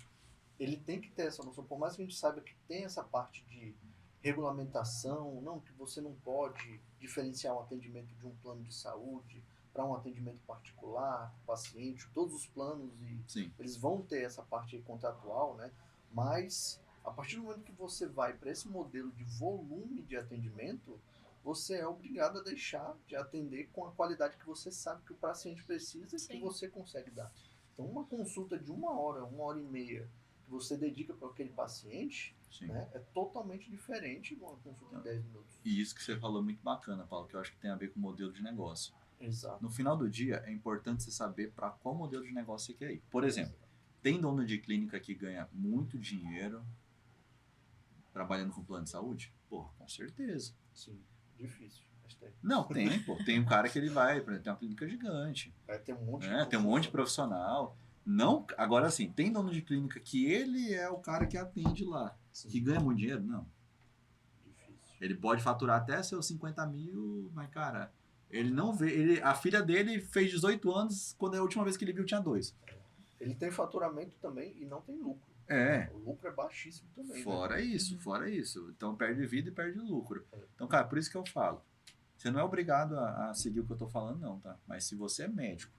ele tem que ter essa noção, por mais que a gente saiba que tem essa parte de regulamentação, não, que você não pode diferenciar um atendimento de um plano de saúde para um atendimento particular, para o paciente, todos os planos, e Sim. eles vão ter essa parte aí contratual, né? Mas a partir do momento que você vai para esse modelo de volume de atendimento, você é obrigado a deixar de atender com a qualidade que você sabe que o paciente precisa e que Sim. você consegue dar. Então, uma consulta de 1 hora, 1 hora e meia, que você dedica para aquele paciente, Sim. né, é totalmente diferente de uma consulta de 10 minutos. E isso que você falou é muito bacana, Paulo, que eu acho que tem a ver com o modelo de negócio. Exato. No final do dia, é importante você saber para qual modelo de negócio você quer ir. Por exemplo, tem dono de clínica que ganha muito dinheiro trabalhando com plano de saúde? Porra, com certeza. Sim, difícil. Mas tem. Não, tem, pô. Tem um cara que ele vai, por exemplo, tem uma clínica gigante. Vai ter um monte Tem um monte de profissional. Não, agora assim, tem dono de clínica que ele é o cara que atende lá. Sim. Que ganha muito dinheiro? Não. Difícil. Ele pode faturar até seus 50 mil, mas, cara, ele não vê. A filha dele fez 18 anos, quando a última vez que ele viu tinha 2. Ele tem faturamento também e não tem lucro. É. O lucro é baixíssimo também. Fora né? isso. Então perde vida e perde lucro. É. Então, cara, por isso que eu falo. Você não é obrigado a seguir o que eu tô falando, não, tá? Mas se você é médico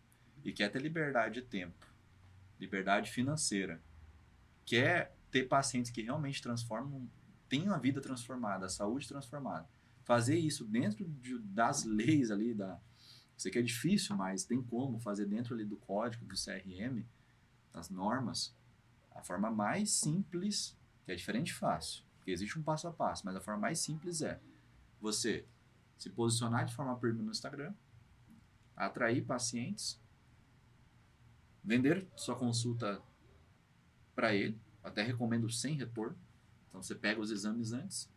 e quer ter liberdade de tempo, liberdade financeira, quer ter pacientes que realmente transformam, tem a vida transformada, a saúde transformada, fazer isso dentro das leis ali, sei que é difícil, mas tem como fazer dentro ali do código, do CRM, das normas, a forma mais simples, que é diferente de fácil, porque existe um passo a passo, mas a forma mais simples é você se posicionar de forma premium no Instagram, atrair pacientes, vender sua consulta para ele, até recomendo sem retorno. Então você pega os exames antes,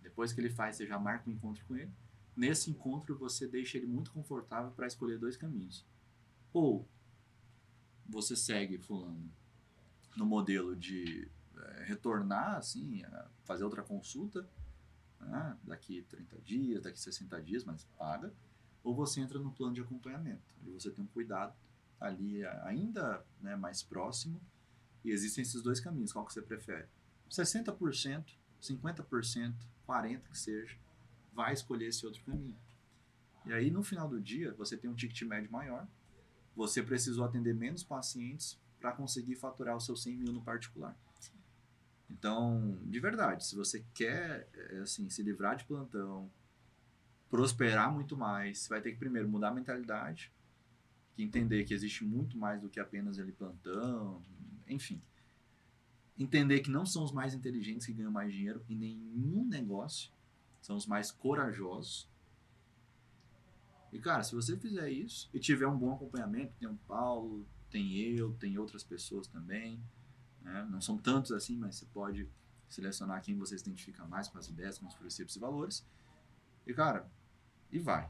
depois que ele faz, você já marca um encontro com ele. Nesse encontro você deixa ele muito confortável para escolher 2 caminhos. Ou você segue fulano no modelo de retornar, assim, fazer outra consulta, né, daqui 30 dias, daqui 60 dias, mas paga. Ou você entra no plano de acompanhamento, onde você tem um cuidado ali ainda, né, mais próximo. E existem esses 2 caminhos. Qual que você prefere? 60%, 50%, 40% que seja, vai escolher esse outro caminho. E aí, no final do dia, você tem um ticket médio maior, você precisou atender menos pacientes para conseguir faturar os seus 100 mil no particular. Então, de verdade, se você quer assim, se livrar de plantão, prosperar muito mais, você vai ter que primeiro mudar a mentalidade, que entender que existe muito mais do que apenas ele plantão, enfim. Entender que não são os mais inteligentes que ganham mais dinheiro em nenhum negócio, são os mais corajosos. E, cara, se você fizer isso e tiver um bom acompanhamento, tem o Paulo, tem eu, tem outras pessoas também, né? Não são tantos assim, mas você pode selecionar quem você se identifica mais com as ideias, com os princípios e valores. E, cara, e vai.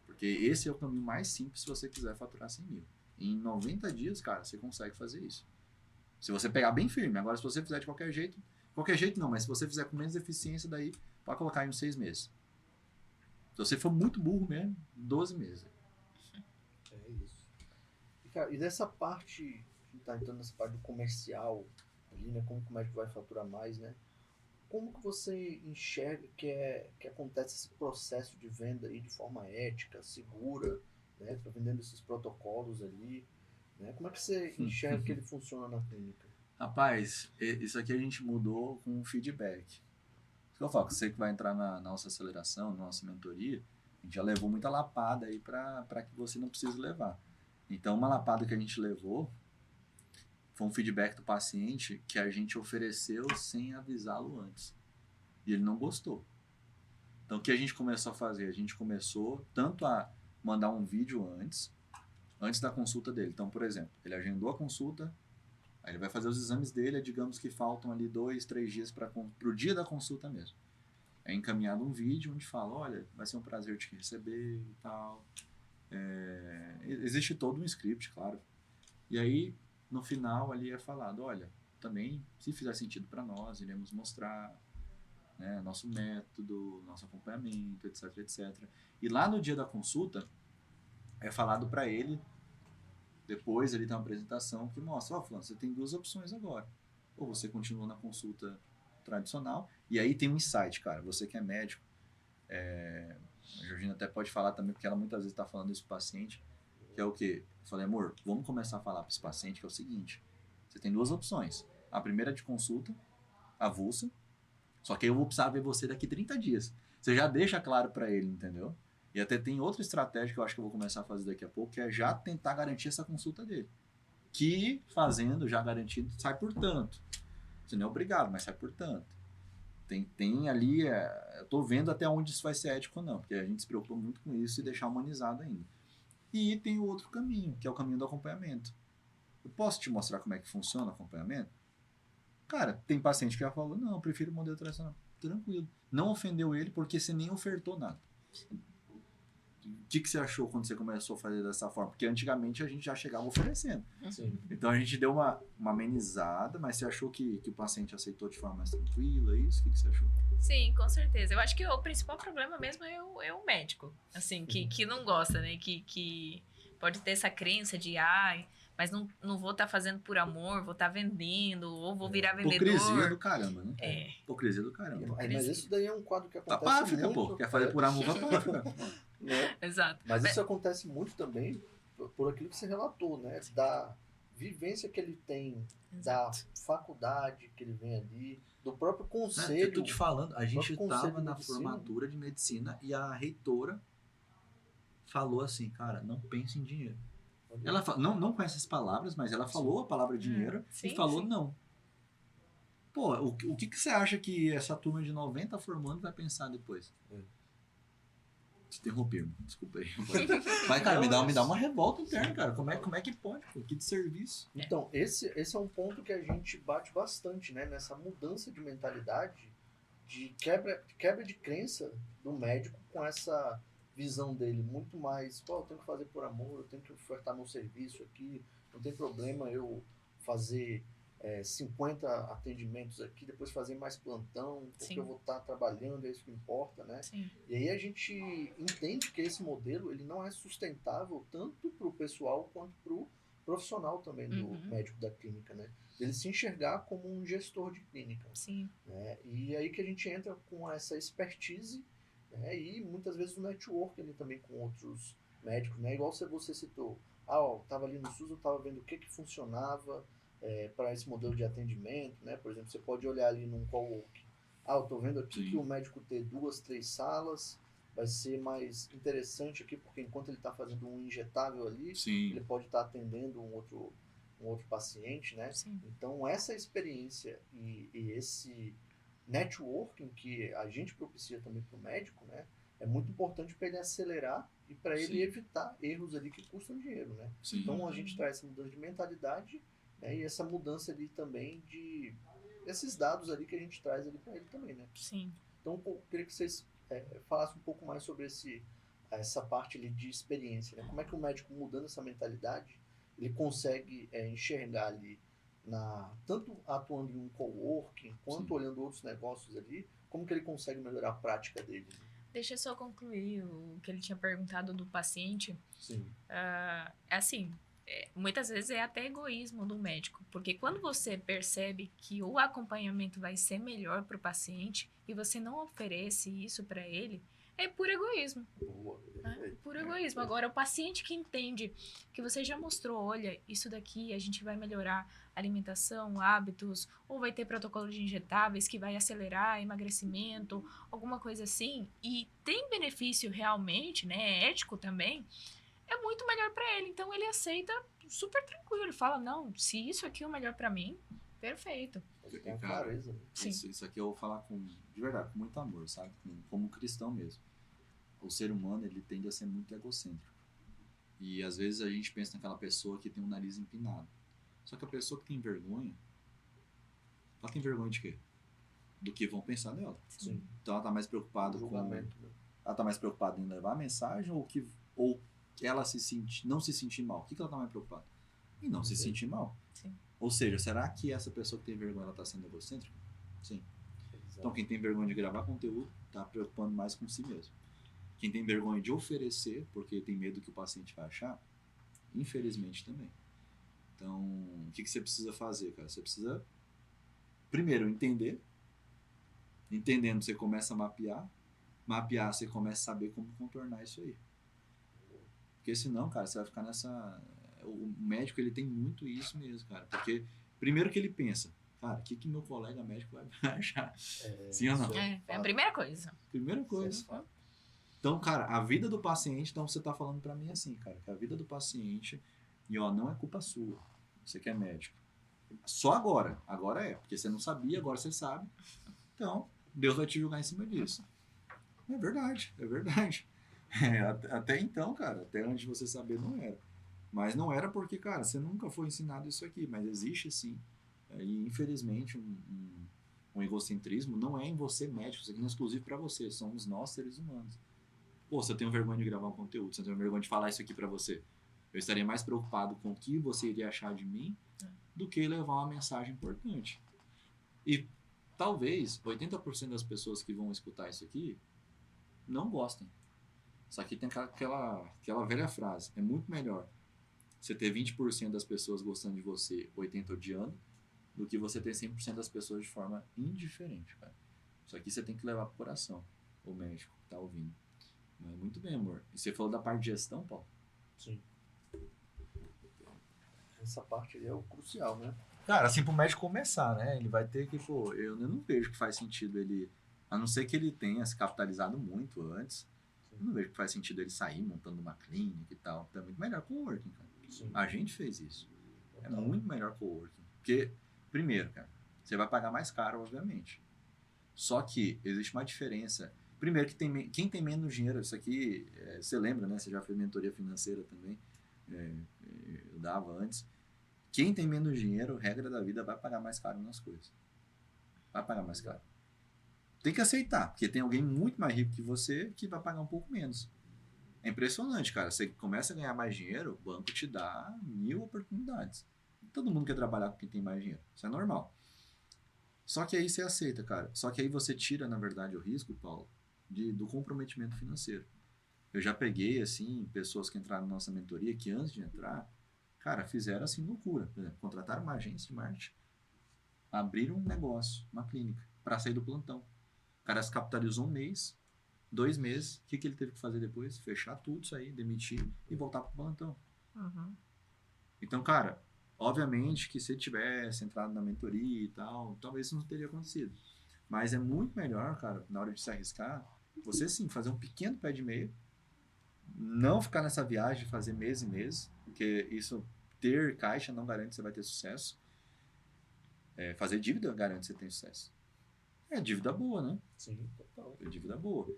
Porque esse é o caminho mais simples se você quiser faturar 100 mil. Em 90 dias, cara, você consegue fazer isso. Se você pegar bem firme. Agora, se você fizer de qualquer jeito não, mas se você fizer com menos eficiência, daí pode colocar em uns 6 meses. Se você for muito burro mesmo, 12 meses. É isso. E, cara, e dessa parte, a gente tá entrando nessa parte do comercial, ali, né? Como que o médico vai faturar mais, né? Como que você enxerga que acontece esse processo de venda aí de forma ética, segura, né? Tá vendendo esses protocolos ali, né? Como é que você enxerga que ele funciona na clínica? Rapaz, isso aqui a gente mudou com feedback. Isso que eu falo, você que vai entrar na nossa aceleração, na nossa mentoria, a gente já levou muita lapada aí para que você não precise levar. Então, uma lapada que a gente levou foi um feedback do paciente que a gente ofereceu sem avisá-lo antes. E ele não gostou. Então, o que a gente começou a fazer? A gente começou tanto a mandar um vídeo antes da consulta dele. Então, por exemplo, ele agendou a consulta, aí ele vai fazer os exames dele, digamos que faltam ali 2, 3 dias para o dia da consulta mesmo. É encaminhado um vídeo onde fala, olha, vai ser um prazer te receber e tal. Existe todo um script, claro. E aí, no final, ali é falado, olha, também, se fizer sentido para nós, iremos mostrar, né, nosso método, nosso acompanhamento, etc, etc. E lá no dia da consulta, é falado para ele, depois ele tem uma apresentação que mostra, fulano, você tem 2 opções agora. Ou você continua na consulta tradicional, e aí tem um insight, cara, você que é médico, a Georgina até pode falar também, porque ela muitas vezes está falando isso pro paciente, que é o quê? Eu falei, amor, vamos começar a falar para esse paciente que é o seguinte, você tem 2 opções. A primeira é de consulta, avulsa, só que eu vou precisar ver você daqui 30 dias. Você já deixa claro para ele, entendeu? E até tem outra estratégia que eu acho que eu vou começar a fazer daqui a pouco, que é já tentar garantir essa consulta dele. Que, fazendo, já garantido, sai por tanto. Você não é obrigado, mas sai por tanto. Tem ali, eu tô vendo até onde isso vai ser ético ou não, porque a gente se preocupa muito com isso e deixar humanizado ainda. E tem o outro caminho, que é o caminho do acompanhamento. Eu posso te mostrar como é que funciona o acompanhamento? Cara, tem paciente que já falou, não, eu prefiro o modelo tradicional. Tranquilo. Não ofendeu ele porque você nem ofertou nada. O que você achou quando você começou a fazer dessa forma? Porque antigamente a gente já chegava oferecendo. Sim. Então a gente deu uma amenizada, mas você achou que o paciente aceitou de forma mais tranquila? Isso? O que você achou? Sim, com certeza. Eu acho que o principal problema mesmo é o médico, assim, que não gosta, né? Que pode ter essa crença de, mas não vou estar fazendo por amor, vou estar vendendo, ou vou virar vendedor. Hipocrisia do caramba, né? Hipocrisia do caramba. Mas isso daí é um quadro que Tá acontece pra África, muito. pô. Quer fazer por amor, vai pra África. Né? Exato. Mas isso acontece muito também por aquilo que você relatou, né? Da vivência que ele tem Exato. da faculdade que ele vem ali, do próprio Eu conselho. tô te falando, a gente conselho tava de na medicina. formatura de medicina e a reitora falou assim, cara, não pense em dinheiro. Ela não com essas palavras, mas ela falou a palavra dinheiro e Sim, falou sim. não. Pô, o que você acha que essa turma de 90 formando vai pensar depois? Te interrompi, irmão. Desculpa aí. Mas, cara, me dá uma revolta interna, cara. Como é que pode? Pô? Que desserviço. Então, esse é um ponto que a gente bate bastante, né? Nessa mudança de mentalidade, de quebra de crença do médico com essa visão dele muito mais, pô, eu tenho que fazer por amor, eu tenho que ofertar meu serviço aqui, não tem problema eu fazer 50 atendimentos aqui, depois fazer mais plantão, porque Sim. eu vou estar trabalhando, é isso que importa, né? Sim. E aí a gente entende que esse modelo ele não é sustentável tanto para o pessoal quanto para o profissional também do médico da clínica, né? Ele se enxergar como um gestor de clínica. Sim. Né? E aí que a gente entra com essa expertise, né? E muitas vezes o network ali também com outros médicos, né? Igual você citou, tava ali no SUS, eu tava vendo o que funcionava para esse modelo de atendimento, né? Por exemplo, você pode olhar ali num cowork, eu tô vendo aqui que o médico ter 2, 3 salas vai ser mais interessante aqui, porque enquanto ele está fazendo um injetável ali, Sim. ele pode estar atendendo um outro paciente, né? Sim. Então, essa experiência e esse networking que a gente propicia também para o médico, né? É muito importante para ele acelerar e para ele evitar erros ali que custam dinheiro, né? Sim. Então, a gente traz essa mudança de mentalidade, né? E essa mudança ali também de esses dados ali que a gente traz ali para ele também, né? Sim. Então, eu queria que vocês falassem um pouco mais sobre essa parte ali de experiência, né? Como é que o médico, mudando essa mentalidade, ele consegue enxergar ali, tanto atuando em um coworking, quanto olhando outros negócios ali, como que ele consegue melhorar a prática dele? Deixa eu só concluir o que ele tinha perguntado do paciente. Sim. Assim, muitas vezes é até egoísmo do médico, porque quando você percebe que o acompanhamento vai ser melhor para o paciente e você não oferece isso para ele, é puro egoísmo. Boa. Puro egoísmo. Agora, o paciente que entende que você já mostrou, olha, isso daqui a gente vai melhorar alimentação, hábitos, ou vai ter protocolo de injetáveis que vai acelerar emagrecimento, alguma coisa assim, e tem benefício realmente, né, ético também, é muito melhor para ele. Então ele aceita super tranquilo. Ele fala, não, se isso aqui é o melhor para mim, perfeito. Tem clareza. Isso aqui eu vou falar de verdade, com muito amor, sabe? Como cristão mesmo. O ser humano, ele tende a ser muito egocêntrico. E às vezes a gente pensa naquela pessoa que tem o nariz empinado. Só que a pessoa que tem vergonha, ela tem vergonha de quê? Do que vão pensar dela. Sim. Então ela tá mais preocupada Julgamento, com... Ela tá mais preocupada em levar a mensagem ou ela não se sentir mal? O que ela tá mais preocupada? Em não se sentir mal. Sim. Ou seja, será que essa pessoa que tem vergonha, ela tá sendo egocêntrica? Sim. Exato. Então quem tem vergonha de gravar conteúdo, tá preocupando mais com si mesmo. Quem tem vergonha de oferecer, porque tem medo que o paciente vai achar, infelizmente também. Então, o que você precisa fazer, cara? Você precisa, primeiro, entender. Entendendo, você começa a mapear. Mapear, você começa a saber como contornar isso aí. Porque senão, cara, você vai ficar nessa... O médico, ele tem muito isso mesmo, cara. Porque, primeiro que ele pensa, cara, o que meu colega médico vai achar? Sim ou não? É a primeira coisa. Primeira coisa. Então, cara, a vida do paciente, então você tá falando pra mim assim, cara, que a vida do paciente, e ó, não é culpa sua, você que é médico. Só agora é, porque você não sabia, agora você sabe. Então, Deus vai te julgar em cima disso. É verdade. Até então, cara, até antes de você saber, não era. Mas não era porque, cara, você nunca foi ensinado isso aqui, mas existe sim. E infelizmente, um egocentrismo não é em você, médico, isso aqui não é exclusivo pra você, somos nós, seres humanos. Pô, se eu tenho vergonha de gravar um conteúdo, se eu tenho vergonha de falar isso aqui pra você, eu estaria mais preocupado com o que você iria achar de mim do que levar uma mensagem importante. E talvez 80% das pessoas que vão escutar isso aqui não gostem. Só que tem aquela velha frase, é muito melhor você ter 20% das pessoas gostando de você, 80% odiando, do que você ter 100% das pessoas de forma indiferente, cara. Isso aqui você tem que levar pro coração, o médico que tá ouvindo. Mas muito bem, amor. E você falou da parte de gestão, Paulo? Sim. Essa parte aí é o crucial, né? Cara, assim, pro médico começar, né? Ele vai ter que, pô, eu não vejo que faz sentido ele, a não ser que ele tenha se capitalizado muito antes, eu não vejo que faz sentido ele sair montando uma clínica e tal. É muito melhor coworking, cara. Sim. A gente fez isso. É Total. muito melhor coworking. Porque, primeiro, cara, você vai pagar mais caro, obviamente. Só que existe uma diferença. Primeiro, que quem tem menos dinheiro, isso aqui, você lembra, né? Você já fez mentoria financeira também. Eu dava antes. Quem tem menos dinheiro, regra da vida, vai pagar mais caro nas coisas. Vai pagar mais caro. Tem que aceitar, porque tem alguém muito mais rico que você que vai pagar um pouco menos. É impressionante, cara. Você começa a ganhar mais dinheiro, o banco te dá 1000 oportunidades. Todo mundo quer trabalhar com quem tem mais dinheiro. Isso é normal. Só que aí você aceita, cara. Só que aí você tira, na verdade, o risco, Paulo, do comprometimento financeiro. Eu já peguei, assim, pessoas que entraram na nossa mentoria que antes de entrar, cara, fizeram, assim, loucura. Por exemplo, contrataram uma agência de marketing, abriram um negócio, uma clínica, para sair do plantão. O cara se capitalizou 1 mês, 2 meses. O que ele teve que fazer depois? Fechar tudo isso aí, demitir e voltar pro plantão. Uhum. Então, cara, obviamente que se ele tivesse entrado na mentoria e tal, talvez isso não teria acontecido. Mas é muito melhor, cara, na hora de se arriscar, você sim fazer um pequeno pé de meia, não ficar nessa viagem de fazer mês e mês, porque isso, ter caixa não garante que você vai ter sucesso. Fazer dívida garante que você tem sucesso. É dívida boa, né? Sim, total. É dívida boa.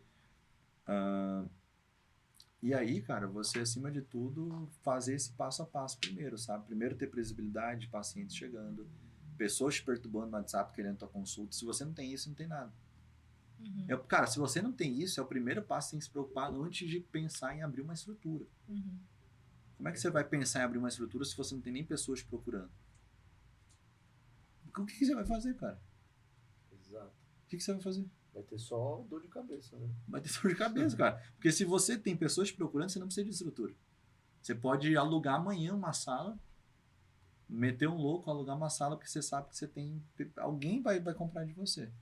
E aí, cara, você, acima de tudo, fazer esse passo a passo primeiro, sabe? Primeiro ter previsibilidade de pacientes chegando, pessoas te perturbando no WhatsApp querendo tua consulta. Se você não tem isso, não tem nada. Uhum. Cara, se você não tem isso, é o primeiro passo que tem que se preocupar antes de pensar em abrir uma estrutura. Uhum. Como é que você vai pensar em abrir uma estrutura se você não tem nem pessoas te procurando? O que você vai fazer, cara? Exato. O que você vai fazer? Vai ter só dor de cabeça, né? Vai ter dor de cabeça, cara. Porque se você tem pessoas te procurando, você não precisa de estrutura. Você pode alugar amanhã uma sala, meter um louco, alugar uma sala, porque você sabe que você tem. Alguém vai comprar de você.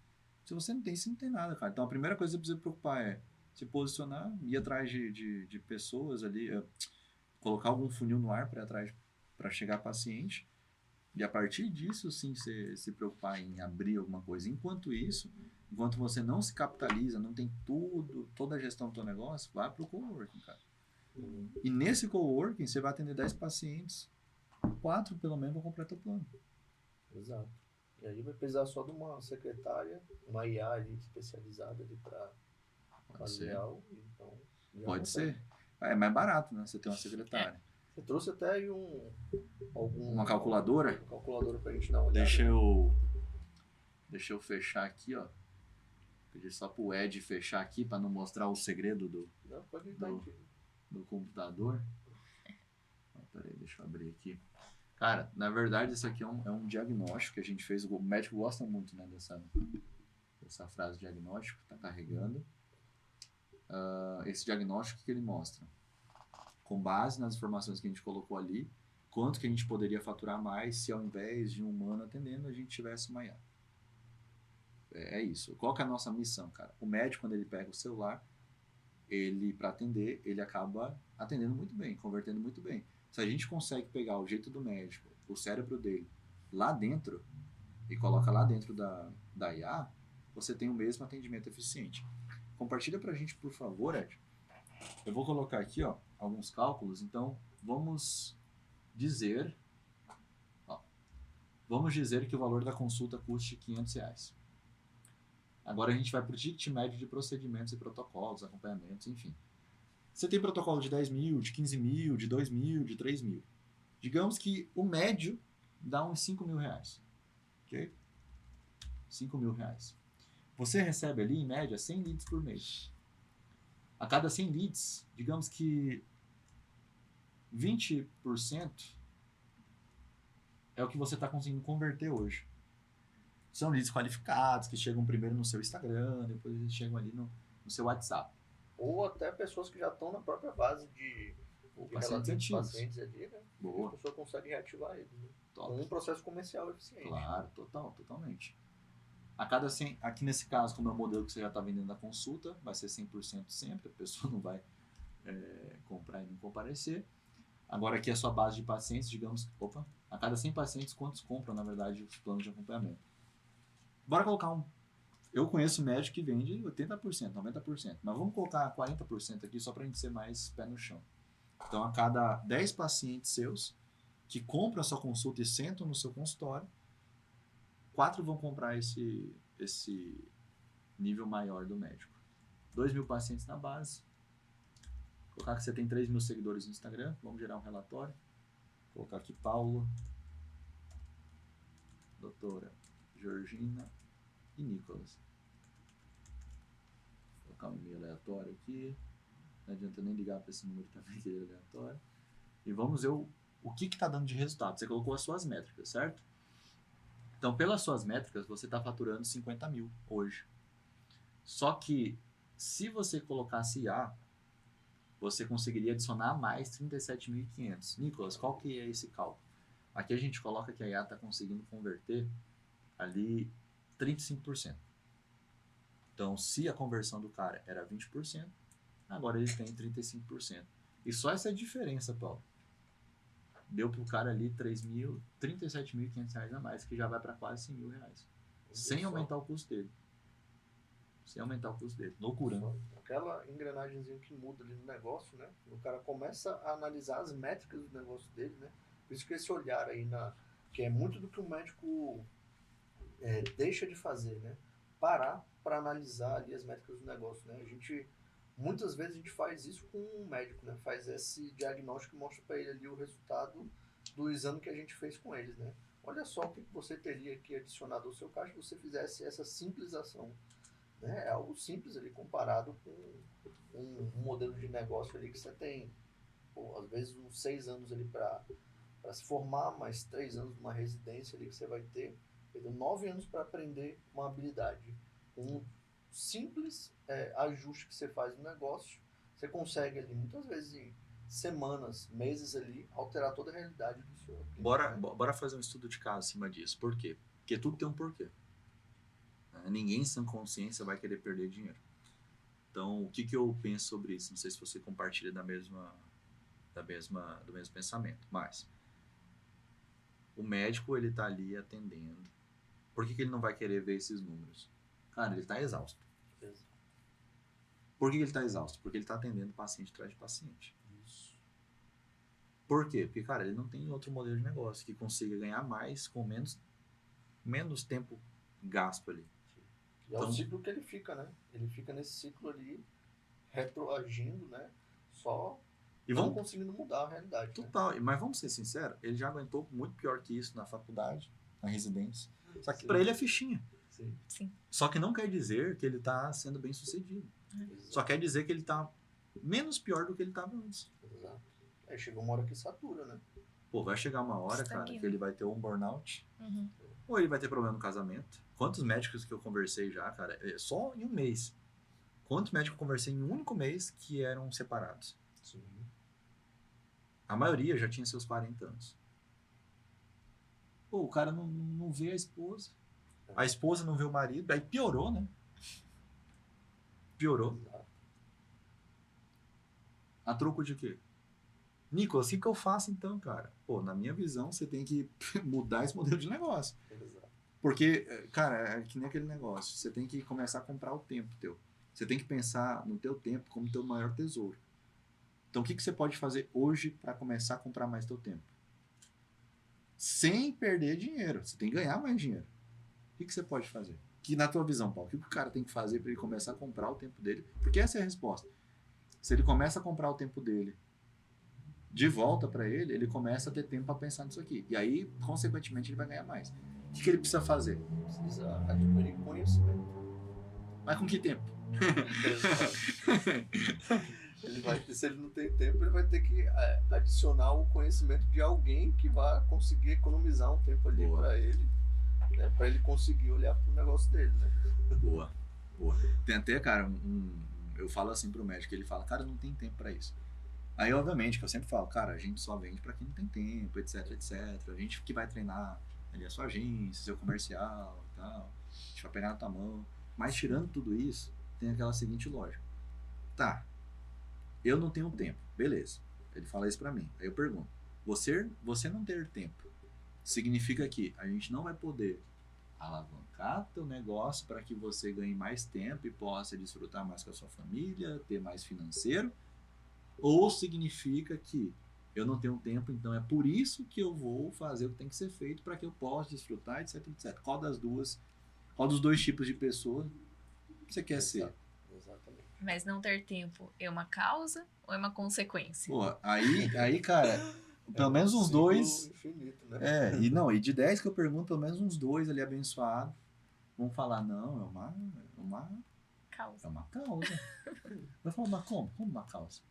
Se você não tem, você não tem nada, cara. Então a primeira coisa que você precisa preocupar é se posicionar, ir atrás de pessoas ali, colocar algum funil no ar para chegar paciente. E a partir disso, sim, você se preocupar em abrir alguma coisa. Enquanto isso, enquanto você não se capitaliza, não tem toda a gestão do seu negócio, vai pro coworking, cara. E nesse coworking, você vai atender 10 pacientes, 4 pelo menos vão comprar teu plano. Exato. E aí vai precisar só de uma secretária, uma IA ali especializada ali para fazer algo. Então, Pode ser. É mais barato, né? Você ter uma secretária. Você trouxe até aí uma calculadora? Uma calculadora pra gente dar uma olhada. Deixa eu fechar aqui, ó. Pedir só pro Ed fechar aqui para não mostrar o segredo Não, pode estar aqui. do computador. Peraí, deixa eu abrir aqui. Cara, na verdade isso aqui é um diagnóstico que a gente fez. O médico gosta muito, né, dessa frase diagnóstico, tá carregando. Esse diagnóstico que ele mostra, com base nas informações que a gente colocou ali, quanto que a gente poderia faturar mais se ao invés de um humano atendendo, a gente tivesse uma IA. É isso. Qual que é a nossa missão, cara? O médico, quando ele pega o celular, para atender, ele acaba atendendo muito bem, convertendo muito bem. Se a gente consegue pegar o jeito do médico, o cérebro dele, lá dentro, e coloca lá dentro da IA, você tem o mesmo atendimento eficiente. Compartilha pra gente, por favor, Ed. Eu vou colocar aqui, ó, alguns cálculos. Então, vamos dizer que o valor da consulta custe R$500. Agora a gente vai para o ticket médio de procedimentos e protocolos, acompanhamentos, enfim. Você tem protocolo de 10 mil, de 15 mil, de 2 mil, de 3 mil. Digamos que o médio dá uns 5 mil reais. Ok? 5 mil reais. Você recebe ali, em média, 100 leads por mês. A cada 100 leads, digamos que 20% é o que você está conseguindo converter hoje. São leads qualificados, que chegam primeiro no seu Instagram, depois eles chegam ali no seu WhatsApp. Ou até pessoas que já estão na própria base de pacientes ali, né? Boa. A pessoa consegue reativar eles, né? Com um processo comercial eficiente. Claro, totalmente. A cada 100, aqui nesse caso, como é o modelo que você já está vendendo na consulta, vai ser 100% sempre, a pessoa não vai comprar e não comparecer. Agora aqui a sua base de pacientes, digamos, a cada 100 pacientes, quantos compram, na verdade, os planos de acompanhamento? Bora colocar eu conheço médico que vende 80%, 90%, mas vamos colocar 40% aqui só para a gente ser mais pé no chão. Então, a cada 10 pacientes seus que compram a sua consulta e sentam no seu consultório, 4 vão comprar esse nível maior do médico. 2.000 pacientes na base. Colocar que você tem 3.000 seguidores no Instagram. Vamos gerar um relatório. Colocar aqui Paulo, doutora Georgina e Nicolas. Vou colocar um e-mail aleatório aqui. Não adianta nem ligar para esse número também, que é aleatório. E vamos ver o que está dando de resultado. Você colocou as suas métricas, certo? Então, pelas suas métricas, você está faturando 50 mil hoje. Só que, se você colocasse IA, você conseguiria adicionar mais 37.500. Nicolas, qual que é esse cálculo? Aqui a gente coloca que a IA está conseguindo converter ali 35%. Então, se a conversão do cara era 20%, agora ele tem 35%. E só essa diferença, Paulo, deu pro cara ali R$37.500 a mais, que já vai para quase R$100.000. Sem aumentar o custo dele. Loucura, né? Aquela engrenagemzinha que muda ali no negócio, né? O cara começa a analisar as métricas do negócio dele, né? Por isso que esse olhar aí, que é muito do que o médico deixa de fazer, né? Parar para analisar ali as métricas do negócio, né? Muitas vezes a gente faz isso com um médico, né? Faz esse diagnóstico e mostra para ele ali o resultado do exame que a gente fez com eles, né? Olha só o que você teria aqui adicionado ao seu caixa se você fizesse essa simplização, né? É algo simples ali comparado com um modelo de negócio ali que você tem, às vezes uns 6 anos ali para se formar, mais 3 anos numa residência ali que você vai ter, 9 anos para aprender uma habilidade. Um simples ajuste que você faz no negócio, você consegue ali, muitas vezes em semanas, meses ali, alterar toda a realidade do seu cliente, né? Bora fazer um estudo de caso acima disso. Por quê? Porque tudo tem um porquê. Ninguém sem consciência vai querer perder dinheiro. Então, o que eu penso sobre isso? Não sei se você compartilha do mesmo pensamento, mas o médico, ele tá ali atendendo. Por que ele não vai querer ver esses números? Cara, ele tá exausto. Por que ele tá exausto? Porque ele tá atendendo paciente atrás de paciente. Isso. Por quê? Porque, cara, ele não tem outro modelo de negócio que consiga ganhar mais com menos tempo gasto ali. E é o ciclo que ele fica, né? Ele fica nesse ciclo ali, retroagindo, né? Só não conseguindo mudar a realidade. Total, né? Mas vamos ser sinceros, ele já aguentou muito pior que isso na faculdade, na residência. Só que para ele é fichinha. Sim. Só que não quer dizer que ele tá sendo bem sucedido. Só quer dizer que ele tá menos pior do que ele tava antes. Exato. Aí chega uma hora que satura, né? Pô, vai chegar uma hora, cara, que ele vai ter um burnout. Uhum. Ou ele vai ter problema no casamento. Quantos médicos que eu conversei já, cara, só em um mês. Quantos médicos eu conversei em um único mês que eram separados? Sim. A maioria já tinha seus 40 anos. Pô, o cara não vê a esposa. A esposa não vê o marido. Aí piorou, né? Piorou. A troco de quê? Nicolas, o que eu faço então, cara? Pô, na minha visão, você tem que mudar esse modelo de negócio. Porque, cara, é que nem aquele negócio. Você tem que começar a comprar o tempo teu. Você tem que pensar no teu tempo como teu maior tesouro. Então, o que você pode fazer hoje para começar a comprar mais teu tempo? Sem perder dinheiro. Você tem que ganhar mais dinheiro. O que você pode fazer? Que na tua visão, Paulo, o que o cara tem que fazer para ele começar a comprar o tempo dele? Porque essa é a resposta. Se ele começa a comprar o tempo dele de volta para ele, ele começa a ter tempo para pensar nisso aqui. E aí, consequentemente, ele vai ganhar mais. O que ele precisa fazer? Precisa adquirir conhecimento. Mas com que tempo? Se ele não tem tempo, ele vai ter que adicionar o conhecimento de alguém que vai conseguir economizar um tempo ali para ele, né, para ele conseguir olhar para o negócio dele, né? Boa. Tem até, cara, eu falo assim pro médico, ele fala, cara, não tem tempo para isso. Aí, obviamente, que eu sempre falo, cara, a gente só vende para quem não tem tempo, etc. A gente que vai treinar ali a sua agência, seu comercial e tal, a gente vai pegar na tua mão. Mas tirando tudo isso, tem aquela seguinte lógica. Tá, eu não tenho tempo, beleza. Ele fala isso pra mim. Aí eu pergunto, você não ter tempo significa que a gente não vai poder alavancar teu negócio para que você ganhe mais tempo e possa desfrutar mais com a sua família, ter mais financeiro? Ou significa que eu não tenho tempo, então é por isso que eu vou fazer o que tem que ser feito para que eu possa desfrutar, etc, etc. Qual dos dois tipos de pessoa você quer ser? Exatamente. Mas não ter tempo é uma causa ou é uma consequência? Pô, aí, cara, pelo um menos uns ciclo dois. infinito, né? E de 10 que eu pergunto, pelo menos uns dois ali abençoados vão falar, não, Causa. é uma causa. Vai falar, mas como? Como uma causa?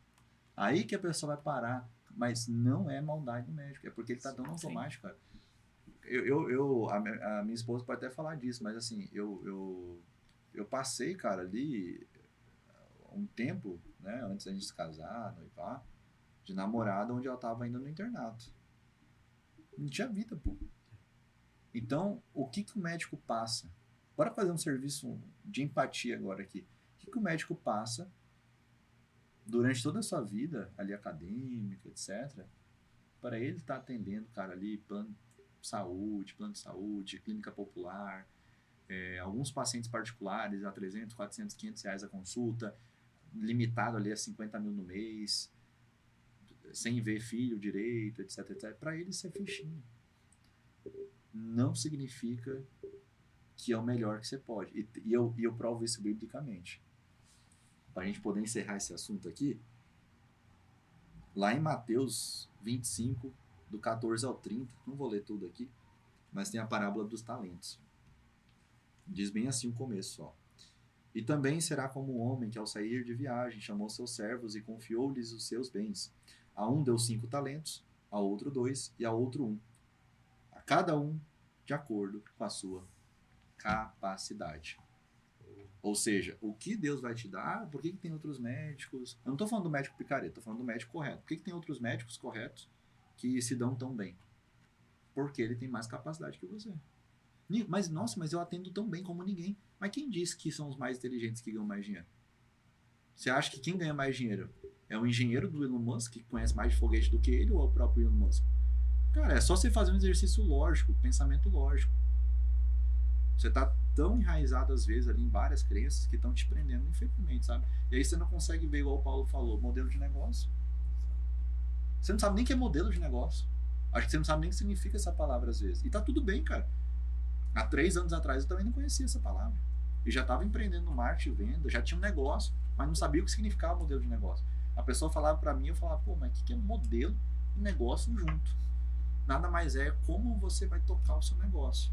Aí que a pessoa vai parar, mas não é maldade do médico, é porque ele tá dando automático, cara. A minha esposa pode até falar disso, mas assim, eu passei, cara, ali um tempo, né, antes da gente se casar, noivar, de namorada, onde ela tava ainda no internato. Não tinha vida, pô. Então, o que o médico passa? Bora fazer um serviço de empatia agora aqui. O que o médico passa durante toda a sua vida, ali acadêmica, etc., para ele estar atendendo, cara, ali plano de saúde, clínica popular, alguns pacientes particulares a 300, 400, 500 reais a consulta, limitado ali a 50 mil no mês, sem ver filho direito, etc, etc. Para ele isso é fichinha. Não significa que é o melhor que você pode. E eu provo isso biblicamente. Para a gente poder encerrar esse assunto aqui, lá em Mateus 25, do 14 ao 30, não vou ler tudo aqui, mas tem a parábola dos talentos. Diz bem assim o começo, ó. E também será como um homem que ao sair de viagem chamou seus servos e confiou-lhes os seus bens. A um deu 5 talentos, a outro 2 e a outro 1. A cada um de acordo com a sua capacidade. Ou seja, o que Deus vai te dar, por que tem outros médicos? Eu não estou falando do médico picareta, estou falando do médico correto. Por que tem outros médicos corretos que se dão tão bem? Porque ele tem mais capacidade que você. Mas, nossa, mas eu atendo tão bem como ninguém. Mas quem disse que são os mais inteligentes que ganham mais dinheiro? Você acha que quem ganha mais dinheiro é o engenheiro do Elon Musk, que conhece mais de foguete do que ele, ou é o próprio Elon Musk? Cara, é só você fazer um exercício lógico, pensamento lógico. Você está tão enraizado, às vezes, ali em várias crenças que estão te prendendo, infelizmente, sabe? E aí você não consegue ver, igual o Paulo falou, modelo de negócio. Você não sabe nem o que é modelo de negócio. Acho que você não sabe nem o que significa essa palavra, às vezes. E tá tudo bem, cara. Há 3 anos atrás eu também não conhecia essa palavra. Eu já estava empreendendo no marketing e venda, já tinha um negócio, mas não sabia o que significava modelo de negócio. A pessoa falava para mim, eu falava, pô, mas o que é modelo e negócio junto? Nada mais é como você vai tocar o seu negócio.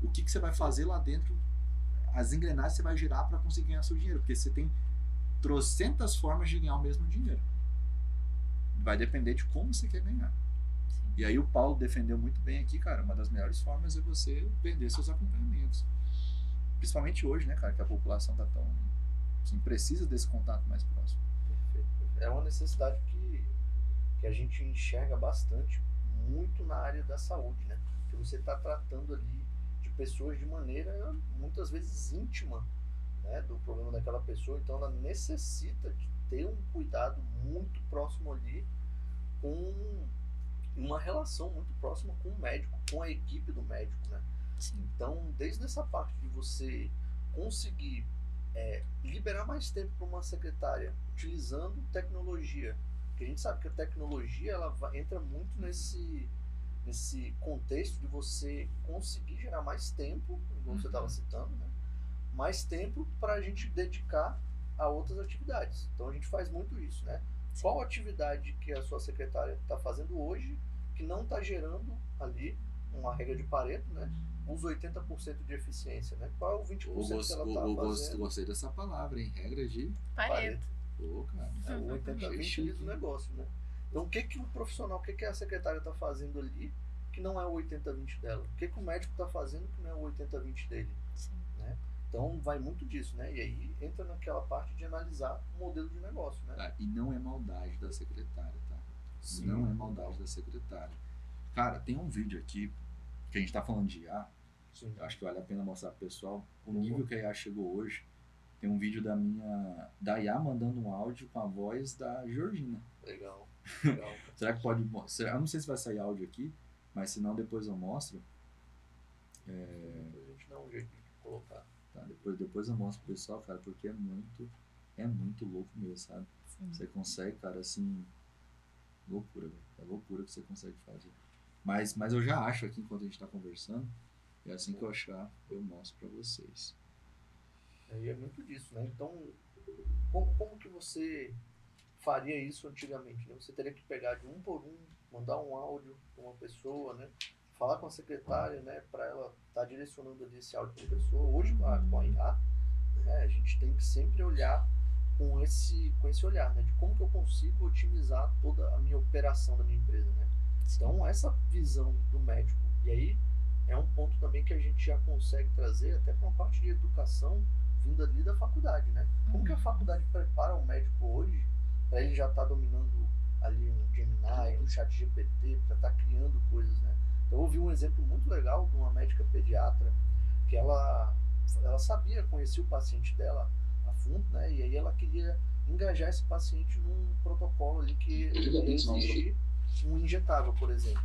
O que você vai fazer lá dentro, as engrenagens você vai girar para conseguir ganhar seu dinheiro, porque você tem trocentas formas de ganhar o mesmo dinheiro. Vai depender de como você quer ganhar. E aí o Paulo defendeu muito bem aqui, cara, uma das melhores formas é você vender seus acompanhamentos. Principalmente hoje, né, cara, que a população tá tão, assim, precisa desse contato mais próximo. Perfeito. É uma necessidade que a gente enxerga bastante, muito na área da saúde, né? Que você está tratando ali de pessoas de maneira, muitas vezes, íntima, né, do problema daquela pessoa, então ela necessita de ter um cuidado muito próximo ali, com uma relação muito próxima com o médico, com a equipe do médico, né? Sim. Então, desde essa parte de você conseguir liberar mais tempo para uma secretária utilizando tecnologia, porque a gente sabe que a tecnologia entra muito nesse contexto de você conseguir gerar mais tempo, como você estava citando, né? Mais tempo para a gente dedicar a outras atividades. Então a gente faz muito isso, né? Qual atividade que a sua secretária está fazendo hoje que não está gerando ali uma regra de Pareto, né? Os 80% de eficiência, né? Qual é o 20% que ela está fazendo? Gostei dessa palavra, hein? Regra de Pareto. Pô, cara. É o 80-20 do negócio, né? Então o que o profissional, o que a secretária está fazendo ali que não é o 80-20 dela? O que o médico está fazendo que não é o 80-20 dele? Sim. Né? Então vai muito disso, né? E aí entra naquela parte de analisar o modelo de negócio, né? Tá, e não é maldade da secretária, tá? Sim. Não é maldade da secretária. Cara, tem um vídeo aqui que a gente tá falando de IA. Sim. Eu acho que vale a pena mostrar pro pessoal o nível que a IA chegou hoje. Tem um vídeo da IA mandando um áudio com a voz da Georgina. Legal. Legal. Será que pode... Eu não sei se vai sair áudio aqui, mas se não, depois eu mostro. A gente dá um jeito de colocar. Tá? Depois eu mostro pro pessoal, cara, porque é muito louco mesmo, sabe? Sim. Você consegue, cara, assim... Loucura, velho. É loucura que você consegue fazer. Mas eu já acho aqui, enquanto a gente tá conversando, e assim que eu achar, eu mostro pra vocês. E é muito disso, né? Então, como que você faria isso antigamente, né? Você teria que pegar de um por um, mandar um áudio para uma pessoa, né? Falar com a secretária, né? Para ela estar direcionando ali esse áudio para a pessoa. Hoje, com a IA, né? A gente tem que sempre olhar com esse olhar, né? De como que eu consigo otimizar toda a minha operação da minha empresa, né? Então, essa visão do médico, e aí é um ponto também que a gente já consegue trazer até para uma parte de educação vinda ali da faculdade, né? Como que a faculdade prepara o médico hoje para ele já estar dominando ali um Gemini, um chat GPT, para estar criando coisas, né? Então, eu ouvi um exemplo muito legal de uma médica pediatra que ela sabia, conhecia o paciente dela a fundo, né? E aí ela queria engajar esse paciente num protocolo ali que ia exigir um injetável, por exemplo.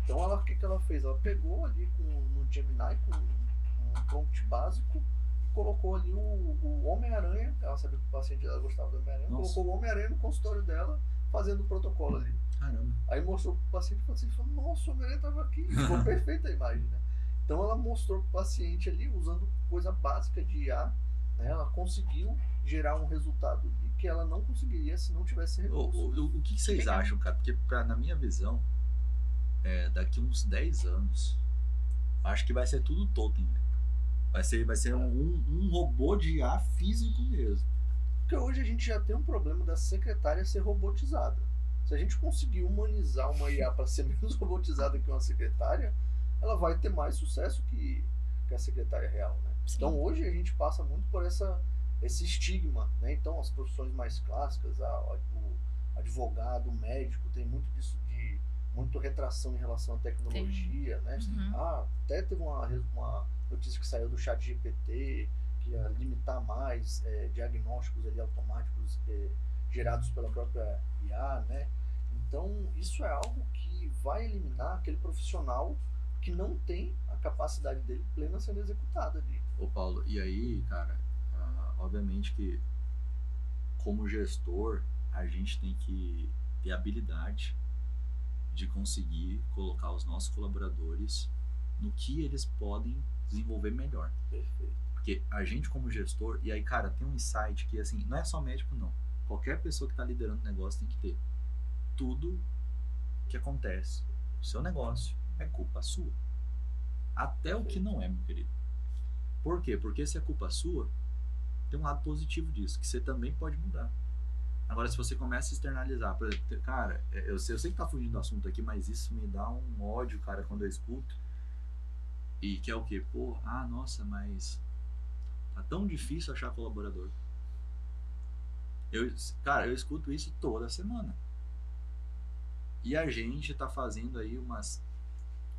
Então, o que ela fez? Ela pegou ali no Gemini com um prompt básico e colocou ali o Homem-Aranha. Ela sabia que o paciente dela gostava do Homem-Aranha. Colocou o Homem-Aranha no consultório dela fazendo o protocolo ali. Caramba. Aí mostrou pro paciente, o paciente falou, nossa, o Homem-Aranha estava aqui. Ficou perfeita a imagem, né? Então ela mostrou pro paciente ali, usando coisa básica de IA, né? Ela conseguiu gerar um resultado ali que ela não conseguiria se não tivesse recurso. O que vocês acham, cara? Porque na minha visão, daqui uns 10 anos, acho que vai ser tudo totem, né? Vai ser um robô de IA físico mesmo. Porque hoje a gente já tem um problema da secretária ser robotizada. Se a gente conseguir humanizar uma IA para ser menos robotizada que uma secretária, ela vai ter mais sucesso que a secretária real, né? Sim. Então hoje a gente passa muito por esse estigma, né? Então as profissões mais clássicas, o advogado, o médico, tem muito disso de muito retração em relação à tecnologia, né? Até teve uma notícia que saiu do chat GPT, que ia limitar mais diagnósticos ali automáticos gerados pela própria IA, né? Então, isso é algo que vai eliminar aquele profissional que não tem a capacidade dele plena sendo executada ali. Ô Paulo, e aí, cara, obviamente que como gestor, a gente tem que ter habilidade de conseguir colocar os nossos colaboradores no que eles podem desenvolver melhor. Perfeito. Porque a gente como gestor, e aí, cara, tem um insight que, assim, não é só médico, não. Qualquer pessoa que está liderando o negócio tem que ter. Tudo que acontece no seu negócio é culpa sua. Até o que não é, meu querido. Por quê? Porque se é culpa sua, tem um lado positivo disso, que você também pode mudar. Agora, se você começa a externalizar, por exemplo, cara, eu sei que tá fugindo do assunto aqui, mas isso me dá um ódio, cara, quando eu escuto. E que é o quê? Pô, nossa, mas tá tão difícil achar colaborador. Cara, eu escuto isso toda semana. E a gente tá fazendo aí umas...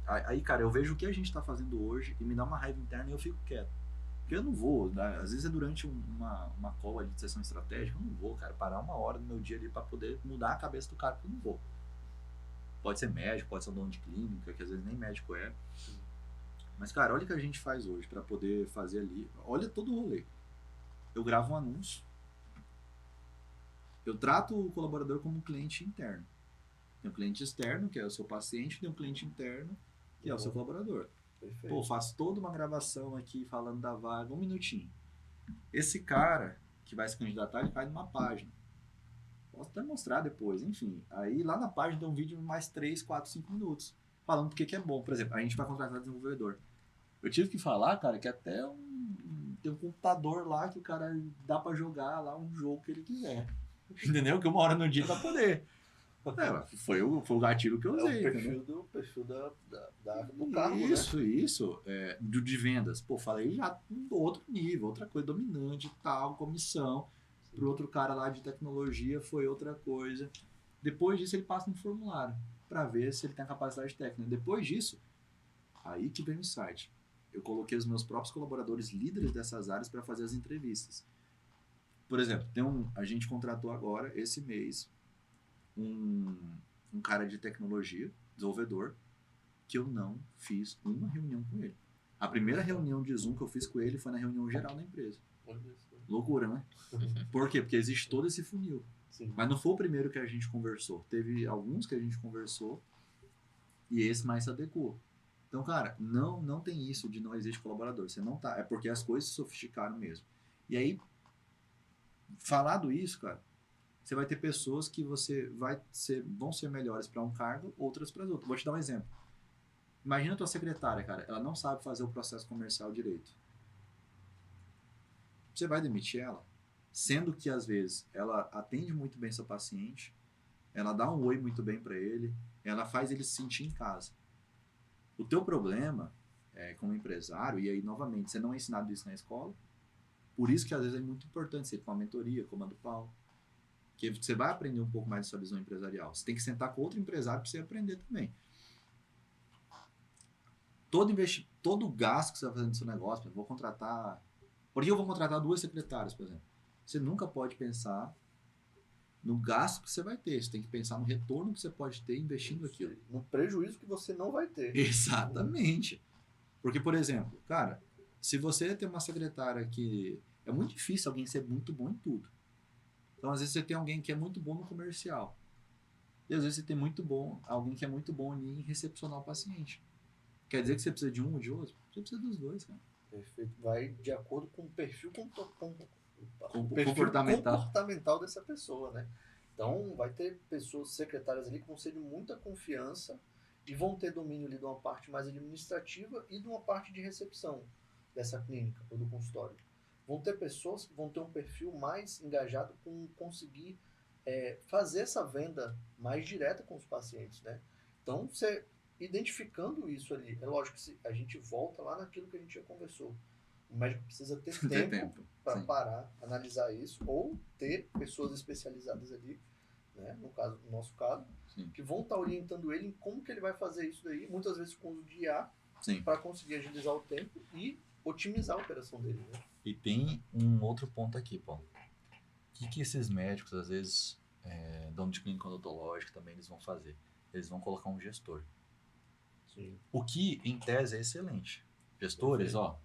Aí, cara, eu vejo o que a gente tá fazendo hoje e me dá uma raiva interna e eu fico quieto. Porque eu não vou, né? Às vezes é durante uma call ali de sessão estratégica, eu não vou, cara, parar uma hora do meu dia ali pra poder mudar a cabeça do cara, porque eu não vou. Pode ser médico, pode ser um dono de clínica, que às vezes nem médico é. Mas, cara, olha o que a gente faz hoje pra poder fazer ali. Olha todo o rolê. Eu gravo um anúncio. Eu trato o colaborador como um cliente interno. Tem um cliente externo, que é o seu paciente, tem um cliente interno, que é o seu colaborador. Perfeito. Pô, faço toda uma gravação aqui falando da vaga, 1 minutinho. Esse cara que vai se candidatar, ele cai numa página. Posso até mostrar depois, enfim. Aí lá na página tem um vídeo de mais 3, 4, 5 minutos. Falando porque que é bom. Por exemplo, a gente vai contratar desenvolvedor. Eu tive que falar, cara, que até tem um computador lá que o cara dá pra jogar lá um jogo que ele quiser. Entendeu? Que uma hora no dia vai poder. Foi o gatilho que eu usei. O perfil do carro, isso, né? Isso. De vendas. Pô, falei já outro nível, outra coisa dominante e tal, comissão. Pro outro cara lá de tecnologia foi outra coisa. Depois disso ele passa no formulário para ver se ele tem a capacidade técnica. Depois disso, aí que vem o insight. Eu coloquei os meus próprios colaboradores líderes dessas áreas para fazer as entrevistas. Por exemplo, a gente contratou agora, esse mês, um cara de tecnologia, desenvolvedor, que eu não fiz uma reunião com ele. A primeira reunião de Zoom que eu fiz com ele foi na reunião geral da empresa. Loucura, né? Por quê? Porque existe todo esse funil. Sim. Mas não foi o primeiro que a gente conversou. Teve alguns que a gente conversou e esse mais se adequou. Então, cara, não tem isso de não existe colaborador. Você não tá. É porque as coisas se sofisticaram mesmo. E aí, falado isso, cara, você vai ter pessoas que vão ser melhores para um cargo, outras para outro. Vou te dar um exemplo. Imagina a tua secretária, cara, ela não sabe fazer o processo comercial direito. Você vai demitir ela? Sendo que, às vezes, ela atende muito bem seu paciente, ela dá um oi muito bem para ele, ela faz ele se sentir em casa. O teu problema, como empresário, e aí, novamente, você não é ensinado isso na escola, por isso que, às vezes, é muito importante você ir para uma mentoria, como a do Paulo, que você vai aprender um pouco mais dessa visão empresarial. Você tem que sentar com outro empresário para você aprender também. Todo gasto que você vai fazer no seu negócio, por que eu vou contratar 2 secretárias, por exemplo? Você nunca pode pensar no gasto que você vai ter. Você tem que pensar no retorno que você pode ter investindo aquilo. No prejuízo que você não vai ter. Exatamente. Porque, por exemplo, cara, se você tem uma secretária que... É muito difícil alguém ser muito bom em tudo. Então, às vezes, você tem alguém que é muito bom no comercial. E, às vezes, você tem alguém que é muito bom em recepcionar o paciente. Quer dizer que você precisa de um ou de outro? Você precisa dos dois, cara. Perfeito. Vai de acordo com o perfil comportamental dessa pessoa, né? Então, vai ter pessoas secretárias ali que vão ser de muita confiança e vão ter domínio ali de uma parte mais administrativa e de uma parte de recepção dessa clínica ou do consultório. Vão ter pessoas que vão ter um perfil mais engajado com conseguir fazer essa venda mais direta com os pacientes, né? Então, você identificando isso ali, é lógico que a gente volta lá naquilo que a gente já conversou. O médico precisa ter tempo para parar, analisar isso, ou ter pessoas especializadas ali, né, no nosso caso, sim, que vão estar orientando ele em como que ele vai fazer isso daí, muitas vezes com o uso de IA, sim, para conseguir agilizar o tempo e otimizar a operação dele, né? E tem um outro ponto aqui, Paulo. O que esses médicos, às vezes, dono de clínica odontológica também, eles vão fazer? Eles vão colocar um gestor. Sim. O que, em tese, é excelente. Gestores, ó,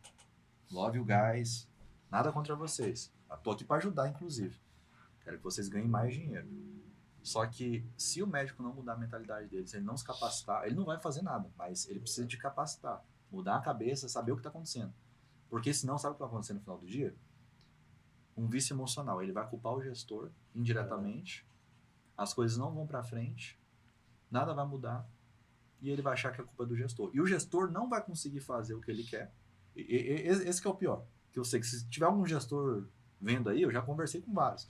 love you guys, nada contra vocês. Eu tô aqui para ajudar, inclusive. Quero que vocês ganhem mais dinheiro. Só que, se o médico não mudar a mentalidade dele, se ele não se capacitar, ele não vai fazer nada, mas ele precisa de capacitar, mudar a cabeça, saber o que está acontecendo. Porque senão, sabe o que vai acontecer no final do dia? Um vício emocional. Ele vai culpar o gestor indiretamente, as coisas não vão para frente, nada vai mudar, e ele vai achar que a culpa é do gestor. E o gestor não vai conseguir fazer o que ele quer. Esse que é o pior. Que eu sei que se tiver algum gestor vendo aí, eu já conversei com vários.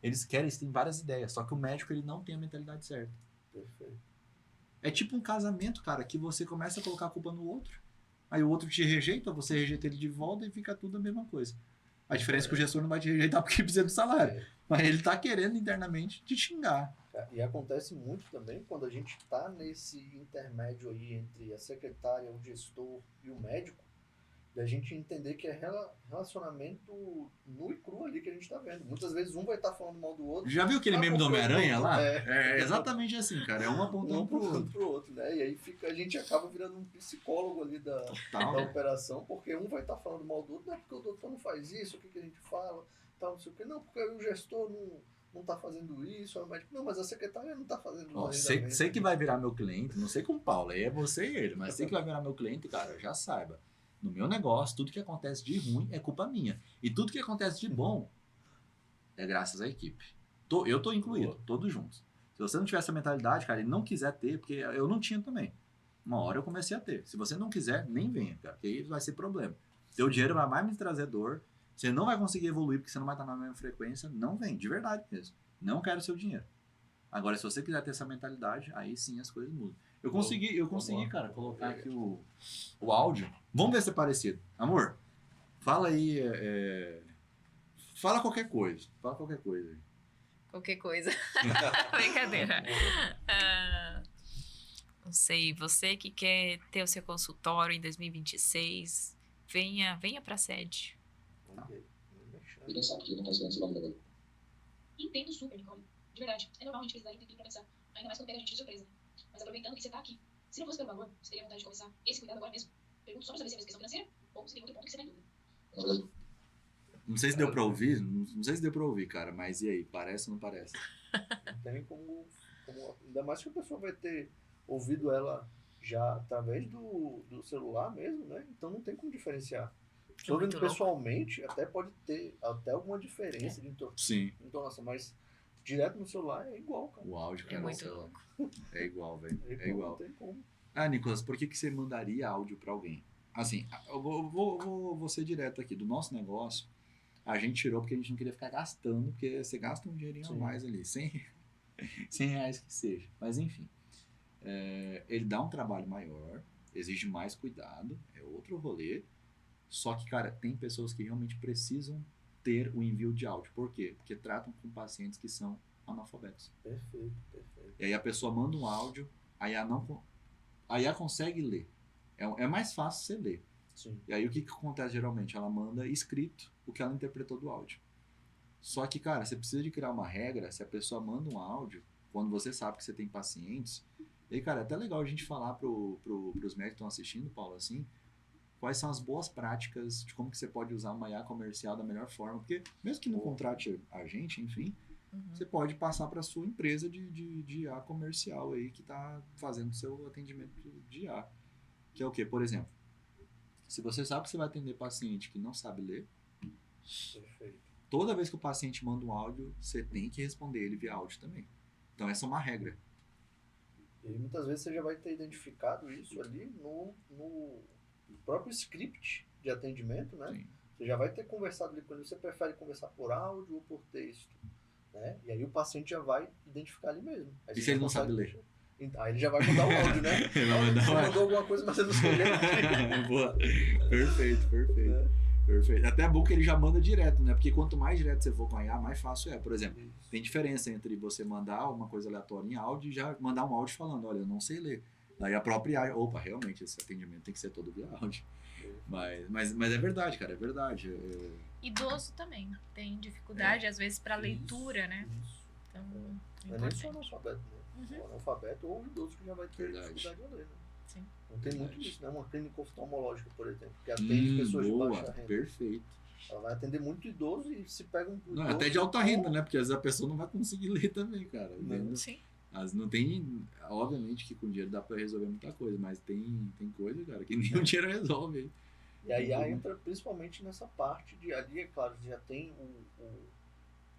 Eles têm várias ideias, só que o médico ele não tem a mentalidade certa. Perfeito. É tipo um casamento, cara, que você começa a colocar a culpa no outro, aí o outro te rejeita, você rejeita ele de volta e fica tudo a mesma coisa. A diferença é que o gestor não vai te rejeitar porque precisa do salário. Mas ele tá querendo internamente te xingar. E acontece muito também quando a gente está nesse intermédio aí entre a secretária, o gestor e o médico, da gente entender que é relacionamento nu e cru ali que a gente está vendo. Muitas vezes um vai estar falando mal do outro. Já viu aquele meme do Homem-Aranha lá? É exatamente assim, cara. É um apontando pro outro, né? E aí a gente acaba virando um psicólogo ali da operação, porque um vai estar falando mal do outro, não é porque o doutor não faz isso, o que a gente fala, tal, não sei o que. Não, porque o gestor não tá fazendo isso, o médico, não, mas a secretária não tá fazendo isso. Sei que vai virar meu cliente, não sei com o Paulo, aí é você e ele, mas sei que vai virar meu cliente, cara, já saiba. No meu negócio, tudo que acontece de ruim é culpa minha. E tudo que acontece de bom é graças à equipe. Eu tô incluído, todos juntos. Se você não tiver essa mentalidade, cara, e não quiser ter, porque eu não tinha também. Uma hora eu comecei a ter. Se você não quiser, nem venha, cara, porque aí vai ser problema. Teu dinheiro vai mais me trazer dor, você não vai conseguir evoluir porque você não vai estar na mesma frequência, não vem, de verdade mesmo. Não quero seu dinheiro. Agora, se você quiser ter essa mentalidade, aí sim as coisas mudam. Eu consegui, cara, colocar aqui o áudio. Vamos ver se é parecido. Amor, fala aí, fala qualquer coisa. Qualquer coisa. Brincadeira. Não sei, você que quer ter o seu consultório em 2026, venha pra sede. Ninguém sabe que não tá esperando esse bagulho agora. Entendo super, Nicole. De verdade. É normal a gente precisar ir um tempinho pra pensar. Ainda mais quando pega a gente de surpresa, né? Mas aproveitando que você tá aqui, se não fosse pelo valor, você teria vontade de começar esse cuidado agora mesmo? Pergunto só pra saber se é mesmo questão financeira ou se tem outro ponto que você tá em dúvida. Não sei se deu pra ouvir, não sei se deu pra ouvir, cara, mas e aí, parece ou não parece? Não tem nem ainda mais que a pessoa vai ter ouvido ela já através do celular mesmo, né? Então não tem como diferenciar. Se muito ouvindo louco. pessoalmente, até pode ter até alguma diferença de Sim, entonação, mas direto no celular é igual, cara. o áudio, cara, muito sei lá. louco. É igual, velho, é Não igual. tem como. Ah, Nicolas, por que você mandaria áudio pra alguém? Assim, eu vou ser direto aqui. Do nosso negócio, a gente tirou porque a gente não queria ficar gastando, porque você gasta um dinheirinho a Sim. mais ali, 100 reais que seja. Mas enfim, ele dá um trabalho maior, exige mais cuidado, é outro rolê. Só que, cara, tem pessoas que realmente precisam ter o envio de áudio. Por quê? Porque tratam com pacientes que são analfabetos. Perfeito, perfeito. E aí a pessoa manda um áudio, a IA consegue ler. É mais fácil você ler. Sim. E aí o que acontece geralmente? Ela manda escrito o que ela interpretou do áudio. Só que, cara, você precisa de criar uma regra, se a pessoa manda um áudio, quando você sabe que você tem pacientes. E aí, cara, é até legal a gente falar pros médicos que estão assistindo, Paulo, assim, quais são as boas práticas de como que você pode usar uma IA comercial da melhor forma. Porque mesmo que não contrate a gente, enfim, você pode passar para a sua empresa de IA comercial aí que está fazendo seu atendimento de IA. Que é o quê? Por exemplo, se você sabe que você vai atender paciente que não sabe ler, Perfeito. toda vez que o paciente manda um áudio, você tem que responder ele via áudio também. Então essa é uma regra. E muitas vezes você já vai ter identificado isso ali no próprio script de atendimento, né? Sim. Você já vai ter conversado ali com ele, você prefere conversar por áudio ou por texto, né? E aí o paciente já vai identificar ali mesmo. Aí E você se ele já não sabe consegue- ler? Aí ele já vai mandar o áudio, né? Ele vai mandar o Você áudio. mandou alguma coisa, mas você não sabe ler. Boa. Perfeito. Perfeito. Até é bom que ele já manda direto, né? Porque quanto mais direto você for com a IA, mais fácil é. Por exemplo, tem diferença entre você mandar uma coisa aleatória em áudio e já mandar um áudio falando, olha, eu não sei ler. Daí a própria IA, opa, realmente, esse atendimento tem que ser todo via áudio. Mas é verdade, cara, é verdade. Idoso também tem dificuldade, às vezes, para leitura, né? Isso. Então, é Não é nem só importante. analfabeto, né? O analfabeto ou o idoso que já vai ter Verdade. dificuldade de ler, né? Sim. Não tem muito Verdade. isso, né? Uma clínica oftalmológica, por exemplo, que atende pessoas de Boa, baixa renda. perfeito. Ela vai atender muito idoso e se pega um Não, idoso até de alta renda, com- né? Porque às vezes a pessoa não vai conseguir ler também, cara. Não. Sim. Não tem. Obviamente que com dinheiro dá pra resolver muita coisa, mas tem coisa, cara, que nem o dinheiro resolve. Hein? E a IA entra principalmente nessa parte de ali, é claro, já tem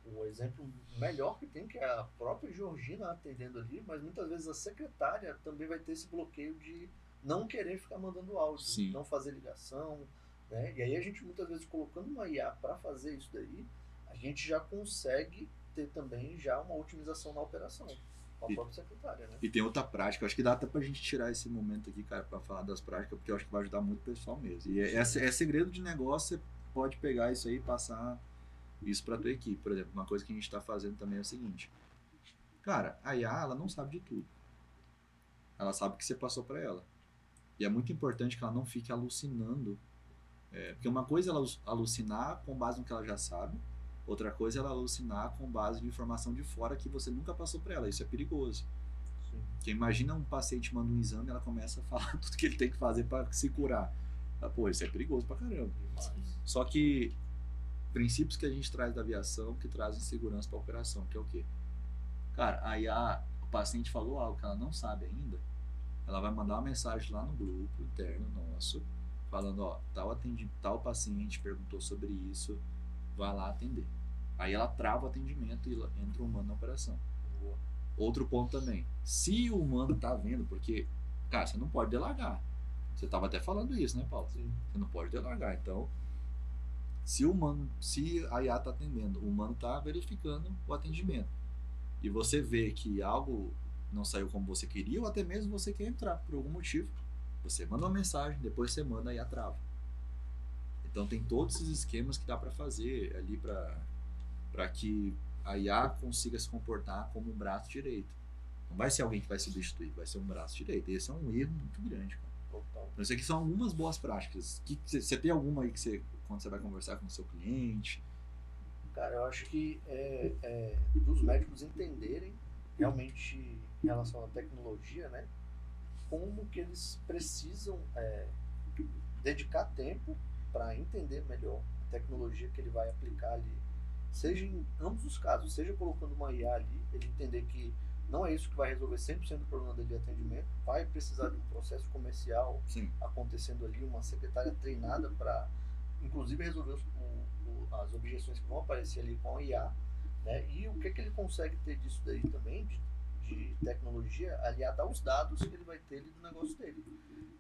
o exemplo melhor que tem, que é a própria Georgina atendendo ali, mas muitas vezes a secretária também vai ter esse bloqueio de não querer ficar mandando áudio, Sim. não fazer ligação, né? E aí a gente muitas vezes colocando uma IA para fazer isso daí, a gente já consegue ter também já uma otimização na operação com a E- própria secretária, né? E tem outra prática, eu acho que dá até pra gente tirar esse momento aqui, cara, pra falar das práticas, porque eu acho que vai ajudar muito o pessoal mesmo. E é segredo de negócio, você pode pegar isso aí e passar isso pra tua equipe. Por exemplo, uma coisa que a gente tá fazendo também é o seguinte. Cara, a IA, ela não sabe de tudo. Ela sabe o que você passou pra ela. E é muito importante que ela não fique alucinando. Porque uma coisa é ela alucinar com base no que ela já sabe, outra coisa é ela alucinar com base de informação de fora que você nunca passou pra ela. Isso é perigoso. Sim. Porque imagina um paciente manda um exame e ela começa a falar tudo que ele tem que fazer para se curar. Pô, isso é perigoso pra caramba. Demais. Só que princípios que a gente traz da aviação que trazem segurança para a operação, que é o quê? Cara, aí o paciente falou algo que ela não sabe ainda, ela vai mandar uma mensagem lá no grupo interno nosso, falando, ó, tal paciente perguntou sobre isso, vai lá atender. Aí ela trava o atendimento e entra o humano na operação. Boa. Outro ponto também, se o humano tá vendo, porque, cara, você não pode delagar. Você tava até falando isso, né, Paulo? Sim. Você não pode delagar. Então, se a IA tá atendendo, o humano tá verificando o atendimento. E você vê que algo não saiu como você queria, ou até mesmo você quer entrar por algum motivo. Você manda uma mensagem, depois você manda e a trava. Então tem todos esses esquemas que dá para fazer ali para que a IA consiga se comportar como um braço direito. Não vai ser alguém que vai substituir, vai ser um braço direito. Esse é um erro muito grande, cara. Total. Então, isso aqui são algumas boas práticas. Você tem alguma aí que quando você vai conversar com o seu cliente? Cara, eu acho que dos médicos entenderem realmente em relação à tecnologia, né? Como que eles precisam dedicar tempo para entender melhor a tecnologia que ele vai aplicar ali, seja em ambos os casos, seja colocando uma IA ali, ele entender que não é isso que vai resolver 100% do problema dele de atendimento, vai precisar de um processo comercial Sim. acontecendo ali, uma secretária treinada para, inclusive, resolver as objeções que vão aparecer ali com a IA, né? E o que ele consegue ter disso daí também, de tecnologia, aliada aos dados que ele vai ter ali do negócio dele.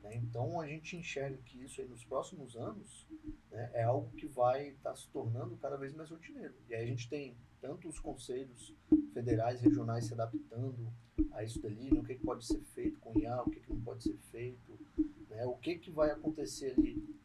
Né? Então a gente enxerga que isso aí nos próximos anos, né, é algo que vai estar se tornando cada vez mais rotineiro. E aí a gente tem tanto os conselhos federais, regionais se adaptando a isso dali, né, o que pode ser feito com IA, o que não pode ser feito, né, o que vai acontecer ali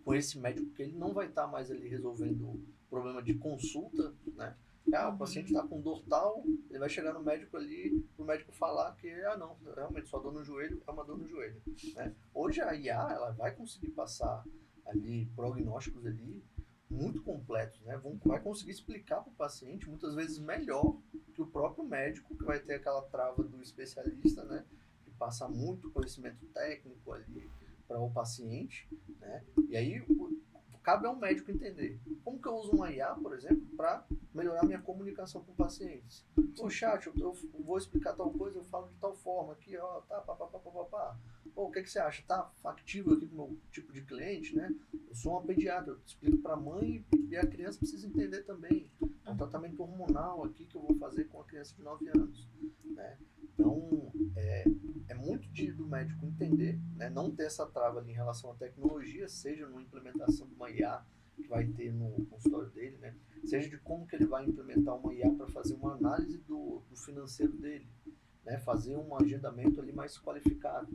com esse médico, porque ele não vai estar mais ali resolvendo problema de consulta, né? O paciente está com dor tal, ele vai chegar no médico ali, o médico falar que, não, realmente sua dor no joelho é uma dor no joelho, né? Hoje a IA, ela vai conseguir passar ali prognósticos ali muito completos, né? Vai conseguir explicar para o paciente muitas vezes melhor que o próprio médico, que vai ter aquela trava do especialista, né? Que passa muito conhecimento técnico ali para o paciente, né? E aí cabe ao médico entender como que eu uso uma IA, por exemplo, para melhorar minha comunicação com pacientes. Ô chat, eu vou explicar tal coisa, eu falo de tal forma aqui, ó, tá, pá. Pô, o que você acha? Tá factível aqui com o meu tipo de cliente, né? Eu sou uma pediatra, eu explico para a mãe e a criança precisa entender também. É um tratamento hormonal aqui que eu vou fazer com a criança de 9 anos, né? Então, é muito do médico entender, né? Não ter essa trava ali em relação à tecnologia, seja na implementação de uma IA que vai ter no consultório dele, né? Seja de como que ele vai implementar uma IA para fazer uma análise do financeiro dele, né? Fazer um agendamento ali mais qualificado,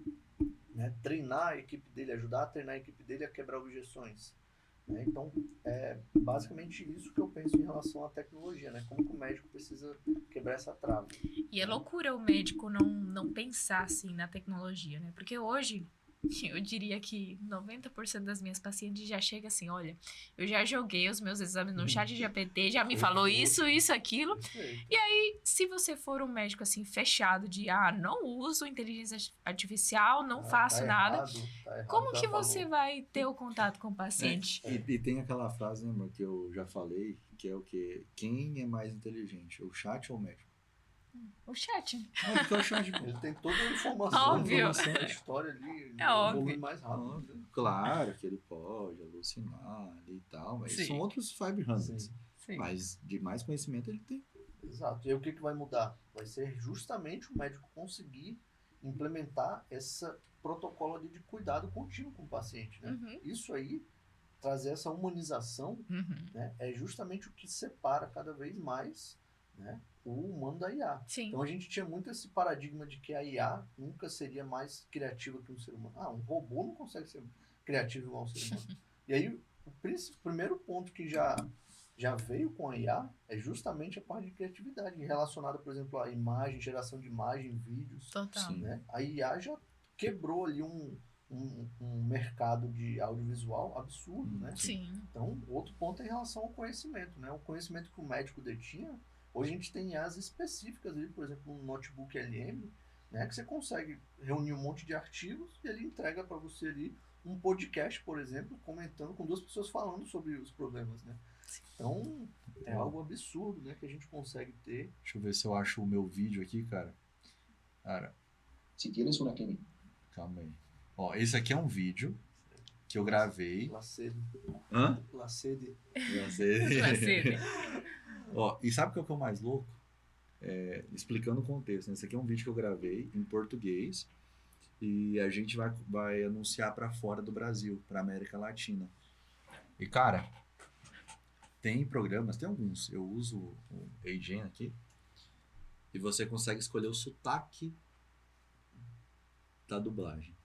né? Treinar a equipe dele, ajudar a treinar a equipe dele a quebrar objeções. Né? Então, é basicamente isso que eu penso em relação à tecnologia, né? Como que o médico precisa quebrar essa trava. E é loucura o médico não pensar assim na tecnologia, né? Porque hoje, eu diria que 90% das minhas pacientes já chega assim, olha, eu já joguei os meus exames no chat GPT, já me falou isso, aquilo. Perfeito. E aí, se você for um médico assim, fechado de, não uso inteligência artificial, não faço nada, Tá errado como o que ela você falou. vai ter o contato com o paciente? E tem aquela frase, né, amor, que eu já falei, que é o quê? Quem é mais inteligente, o chat ou o médico? O chat. Porque o chat, pô. Ele tem toda a informação, Óbvio. a história ali, É no óbvio. volume mais rápido. Né? Claro que ele pode alucinar ali e tal, mas Sim. são outros 500. Sim. Mas de mais conhecimento ele tem. Exato. E aí o que vai mudar? Vai ser justamente o médico conseguir implementar esse protocolo ali de cuidado contínuo com o paciente, né? Uhum. Isso aí, trazer essa humanização, né, é justamente o que separa cada vez mais, né, o humano da IA. Sim. Então a gente tinha muito esse paradigma de que a IA nunca seria mais criativa que um ser humano. Um robô não consegue ser criativo igual um ser humano. E aí o primeiro ponto que já veio com a IA é justamente a parte de criatividade, relacionada, por exemplo, à imagem, geração de imagem, vídeos. Total. Sim. Né? A IA já quebrou ali um mercado de audiovisual absurdo, né? Sim. Então, outro ponto é em relação ao conhecimento, né? O conhecimento que o médico detinha, hoje a gente tem IAs específicas ali, por exemplo, um notebook LM, né? Que você consegue reunir um monte de artigos e ele entrega para você ali um podcast, por exemplo, comentando com 2 pessoas falando sobre os problemas, né? Então, é algo absurdo, né? Que a gente consegue ter. Deixa eu ver se eu acho o meu vídeo aqui, cara. Cara, Si tienes una clínica, calma aí. Ó, esse aqui é um vídeo que eu gravei. Lacede. Hã? Lacede. Lacede. Ó, e sabe o que é o que é o mais louco? Explicando o contexto, né? Esse aqui é um vídeo que eu gravei em português e a gente vai anunciar para fora do Brasil, para América Latina. E, cara, tem programas, tem alguns. Eu uso o Agen aqui e você consegue escolher o sotaque da dublagem.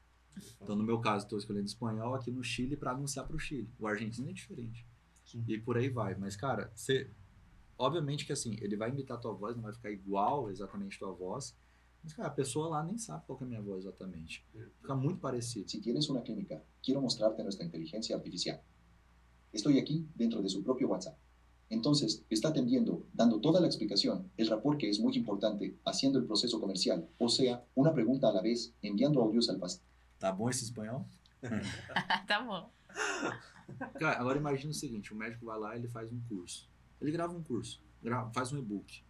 Então, no meu caso, estou escolhendo espanhol aqui no Chile para anunciar para o Chile. O argentino é diferente. Sim. E por aí vai. Mas, cara, obviamente que assim, ele vai imitar a tua voz, não vai ficar igual exatamente a tua voz. Mas, cara, a pessoa lá nem sabe qual que é a minha voz exatamente. Fica muito parecido. si tienes una clínica, quiero mostrarte nuestra inteligencia artificial. Estoy aquí dentro de su propio WhatsApp. Entonces, está atendiendo, dando toda la explicación, el rapport que es muy importante, haciendo el proceso comercial, o sea, una pregunta a la vez, enviando audios al paciente. Tá bom esse espanhol? Tá bom. Cara, agora imagina o seguinte, o médico vai lá e ele faz um curso. Ele grava um curso, faz um e-book.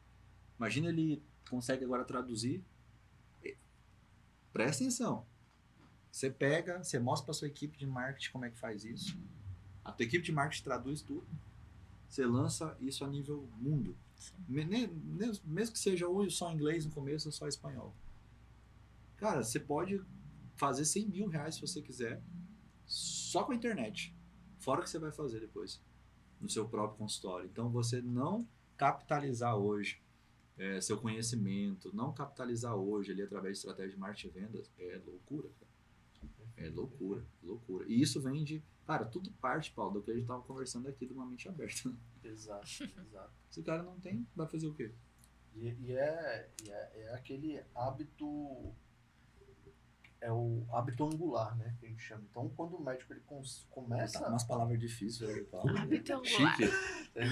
Imagina ele consegue agora traduzir. Presta atenção. Você pega, você mostra para sua equipe de marketing como é que faz isso. A tua equipe de marketing traduz tudo. Você lança isso a nível mundo. Mesmo que seja ou só inglês no começo ou só espanhol. Cara, você pode fazer 100 mil reais se você quiser, só com a internet. Fora o que você vai fazer depois, no seu próprio consultório. Então, você não capitalizar hoje seu conhecimento, não capitalizar hoje ali através de estratégia de marketing e vendas, é loucura, cara. É loucura, loucura. E isso vem de... Cara, tudo parte, Paulo, do que a gente tava conversando aqui de uma mente aberta. Exato, exato. Se o cara não tem, vai fazer o quê? E é aquele hábito, é o hábito angular, né, que a gente chama. Então, quando o médico ele começa... Tá umas palavras difíceis hoje, Paulo. Hábito angular. Chique. É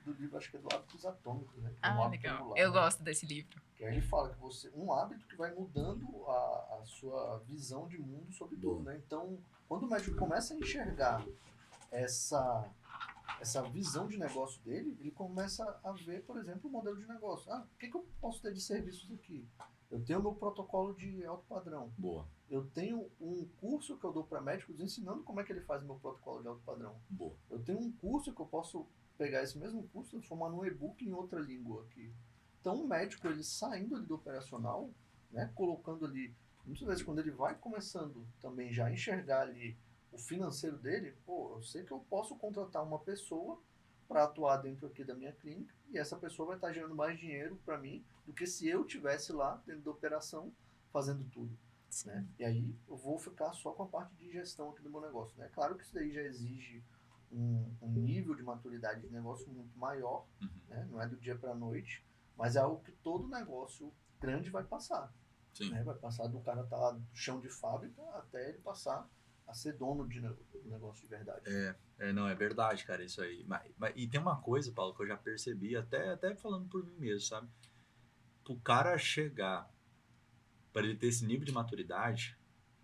do livro, acho que é do Hábitos Atômicos, né? Que é um Ah, hábito legal. angular, Eu né? gosto desse livro. Que aí ele fala que um hábito que vai mudando a sua visão de mundo sobre tudo, né? Então, quando o médico começa a enxergar essa visão de negócio dele, ele começa a ver, por exemplo, o modelo de negócio. O que eu posso ter de serviços aqui? Eu tenho o meu protocolo de alto padrão. Boa, Eu tenho um curso que eu dou para médicos ensinando como é que ele faz o meu protocolo de alto padrão. boa. Eu tenho um curso que eu posso pegar esse mesmo curso e transformar num e-book em outra língua aqui. Então o médico, ele saindo ali do operacional, né, colocando ali, muitas vezes quando ele vai começando também já a enxergar ali o financeiro dele, eu sei que eu posso contratar uma pessoa para atuar dentro aqui da minha clínica e essa pessoa vai estar gerando mais dinheiro para mim do que se eu tivesse lá dentro da operação fazendo tudo. Né? E aí eu vou ficar só com a parte de gestão aqui do meu negócio. Né? Claro que isso daí já exige um nível de maturidade de negócio muito maior, né? Não é do dia para a noite, mas é algo que todo negócio grande vai passar. Sim. Né? Vai passar do cara estar lá do chão de fábrica até ele passar a ser dono de negócio de verdade. Não, é verdade, cara, isso aí. E tem uma coisa, Paulo, que eu já percebi, até falando por mim mesmo, sabe? O cara chegar, para ele ter esse nível de maturidade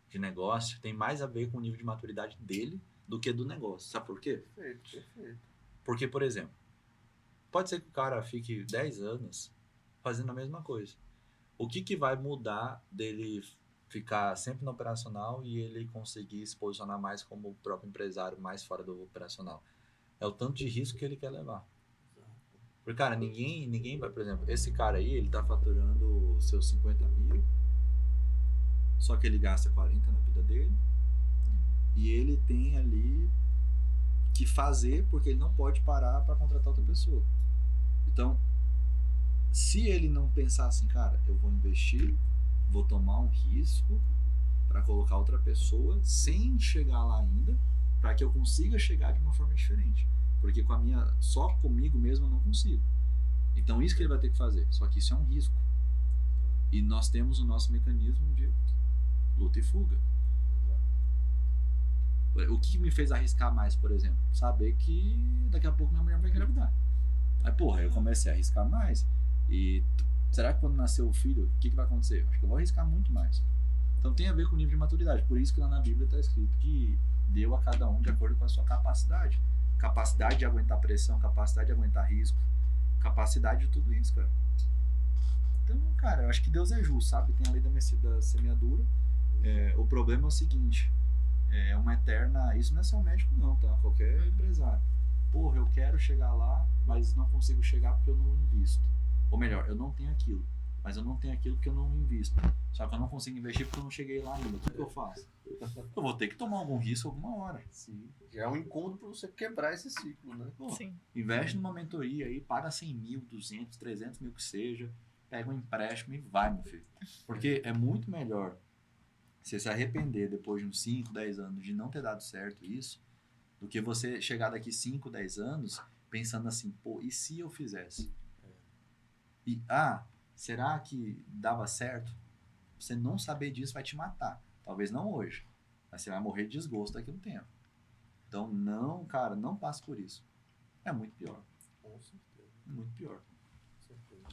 de negócio, tem mais a ver com o nível de maturidade dele do que do negócio. Sabe por quê? Perfeito. Porque, por exemplo, pode ser que o cara fique 10 anos fazendo a mesma coisa. O que vai mudar dele ficar sempre no operacional e ele conseguir se posicionar mais como o próprio empresário, mais fora do operacional? É o tanto de risco que ele quer levar. Porque, cara, ninguém vai, por exemplo, esse cara aí, ele tá faturando seus 50 mil, só que ele gasta 40 na vida dele, e ele tem ali que fazer porque ele não pode parar para contratar outra pessoa. Então, se ele não pensar assim, cara, eu vou investir, vou tomar um risco para colocar outra pessoa sem chegar lá ainda, para que eu consiga chegar de uma forma diferente. Porque só comigo mesmo eu não consigo. Então isso que ele vai ter que fazer. Só que isso é um risco. E nós temos o nosso mecanismo de luta e fuga. O que me fez arriscar mais, por exemplo? Saber que daqui a pouco minha mulher vai engravidar. Aí, porra, eu comecei a arriscar mais. E será que quando nascer o filho, o que vai acontecer? Acho que eu vou arriscar muito mais. Então tem a ver com o nível de maturidade. Por isso que lá na Bíblia está escrito que deu a cada um de acordo com a sua capacidade. Capacidade de aguentar pressão, capacidade de aguentar risco, capacidade de tudo isso, cara. Então, cara, eu acho que Deus é justo, sabe? Tem a lei da semeadura. O problema é o seguinte, é uma eterna... Isso não é só médico não, tá? Qualquer empresário. Porra, eu quero chegar lá, mas não consigo chegar porque eu não invisto. Ou melhor, eu não tenho aquilo. Mas eu não tenho aquilo porque eu não invisto. Só que eu não consigo investir porque eu não cheguei lá ainda. O que eu faço? Eu vou ter que tomar algum risco alguma hora. Sim. Já é um incômodo para você quebrar esse ciclo, né? Pô, Sim. investe numa mentoria aí, paga 100 mil, 200, 300 mil que seja, pega um empréstimo e vai, meu filho. Porque é muito melhor você se arrepender depois de uns 5, 10 anos de não ter dado certo isso, do que você chegar daqui 5, 10 anos pensando assim, pô, e se eu fizesse? E, será que dava certo? Você não saber disso vai te matar. Talvez não hoje, mas você vai morrer de desgosto daqui a um tempo. Então, não, cara, não passe por isso. É muito pior. Com certeza. Muito pior. Com certeza.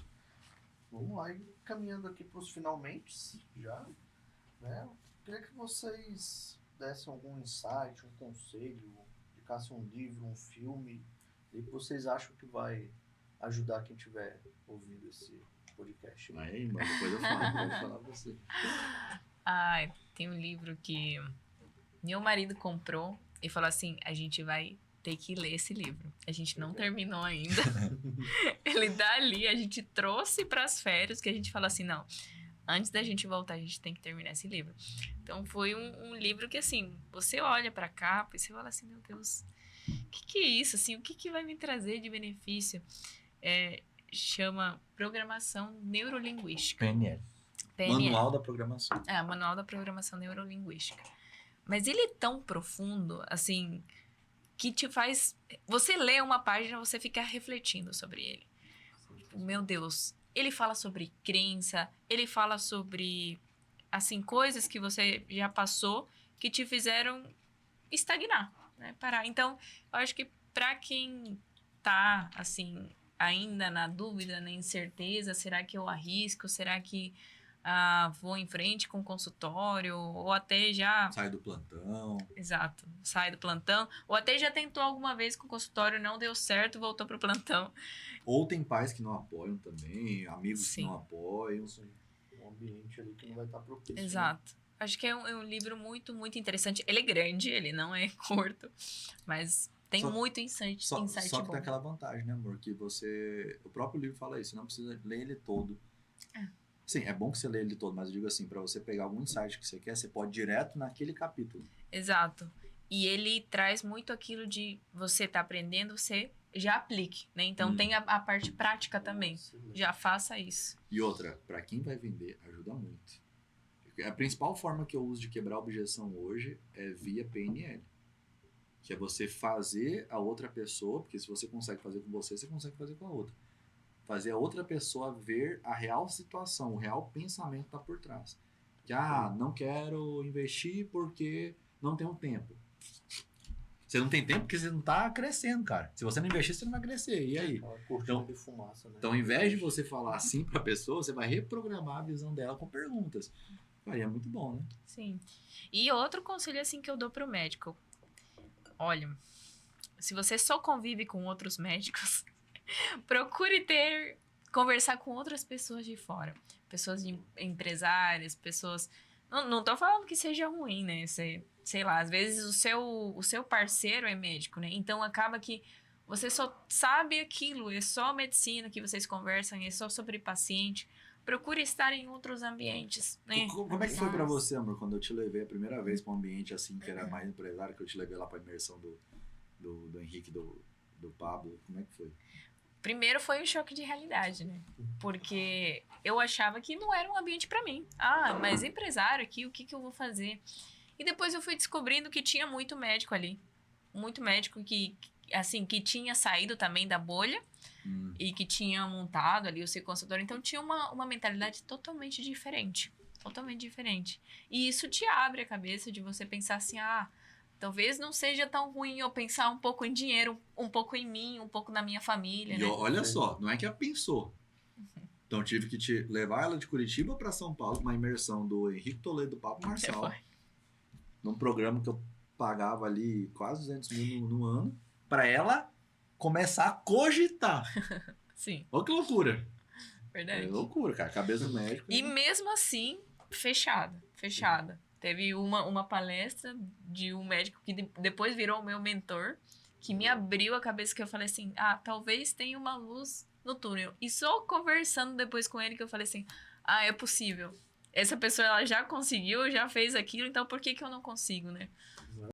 Vamos lá, e caminhando aqui para os finalmente, já, né? Eu queria que vocês dessem algum insight, um conselho, indicassem um livro, um filme, e que vocês acham que vai ajudar quem estiver ouvindo esse podcast. Aí, mano, depois eu falo, pode falar você. Ai, tem um livro que meu marido comprou e falou assim, a gente vai ter que ler esse livro. A gente não terminou ainda. Ele tá ali, a gente trouxe pras férias, que a gente fala assim, não, antes da gente voltar, a gente tem que terminar esse livro. Então foi um livro que, assim, você olha pra capa e você fala assim, meu Deus, o que é isso? Assim, o que vai me trazer de benefício? Chama Programação Neurolinguística. PNL. PNL. Manual da Programação. Manual da Programação Neurolinguística. Mas ele é tão profundo, assim, que te faz... Você lê uma página, você fica refletindo sobre ele. Tipo, meu Deus, ele fala sobre crença, ele fala sobre, assim, coisas que você já passou que te fizeram estagnar, né? Parar. Então, eu acho que para quem tá, assim, ainda na dúvida, na incerteza, será que eu arrisco? Será que vou em frente com o consultório? Ou até já... Sai do plantão. Exato, sai do plantão. Ou até já tentou alguma vez com o consultório, não deu certo, voltou pro plantão. Ou tem pais que não apoiam também, amigos Sim. que não apoiam. Um ambiente ali que não vai estar propício. Né? Exato. Acho que é um livro muito, muito interessante. Ele é grande, ele não é curto, mas tem muito insight Só que bom. tem aquela vantagem, né, amor? Que você... O próprio livro fala isso, você não precisa ler ele todo. Sim, é bom que você lê ele todo, mas eu digo assim, para você pegar algum insight que você quer, você pode ir direto naquele capítulo. Exato. E ele traz muito aquilo de você tá aprendendo, você já aplique, né? Então tem a parte prática também. Já faça isso. E outra, para quem vai vender, ajuda muito. A principal forma que eu uso de quebrar a objeção hoje é via PNL. Que é você fazer a outra pessoa, porque se você consegue fazer com você, você consegue fazer com a outra. Fazer a outra pessoa ver a real situação, o real pensamento que tá por trás. Que, não quero investir porque não tenho tempo. Você não tem tempo porque você não tá crescendo, cara. Se você não investir, você não vai crescer. E aí? Cortina de fumaça, né? Então, ao invés de você falar assim pra pessoa, você vai reprogramar a visão dela com perguntas. Aí é muito bom, né? Sim. E outro conselho, assim, que eu dou pro médico. Olha, se você só convive com outros médicos, procure conversar com outras pessoas de fora. Pessoas empresárias, pessoas... Não tô falando que seja ruim, né? Sei lá, às vezes o seu parceiro é médico, né? Então acaba que você só sabe aquilo, é só medicina que vocês conversam, é só sobre paciente. Procure estar em outros ambientes, né? Como é que foi pra você, amor, quando eu te levei a primeira vez pra um ambiente assim, que era mais empresário, que eu te levei lá pra imersão do Henrique, do Pablo? Como é que foi? Primeiro foi um choque de realidade, né? Porque eu achava que não era um ambiente pra mim. Mas empresário aqui, o que eu vou fazer? E depois eu fui descobrindo que tinha muito médico ali. Muito médico que tinha saído também da bolha e que tinha montado ali o seu consultório. Então tinha uma mentalidade totalmente diferente. Totalmente diferente. E isso te abre a cabeça de você pensar assim, talvez não seja tão ruim eu pensar um pouco em dinheiro, um pouco em mim, um pouco na minha família, né? Olha só, não é que ela pensou. Então tive que te levar ela de Curitiba para São Paulo, uma imersão do Henrique Toledo, do Pablo Marçal, num programa que eu pagava ali quase 200 mil no ano, para ela começar a cogitar. Sim. Olha que loucura. Verdade. É loucura, cara. Cabeça do médico. E mesmo assim, fechada. Teve uma palestra de um médico que depois virou o meu mentor, que me abriu a cabeça, que eu falei assim, talvez tenha uma luz no túnel. E só conversando depois com ele que eu falei assim, é possível. Essa pessoa ela já conseguiu, já fez aquilo, então por que eu não consigo, né?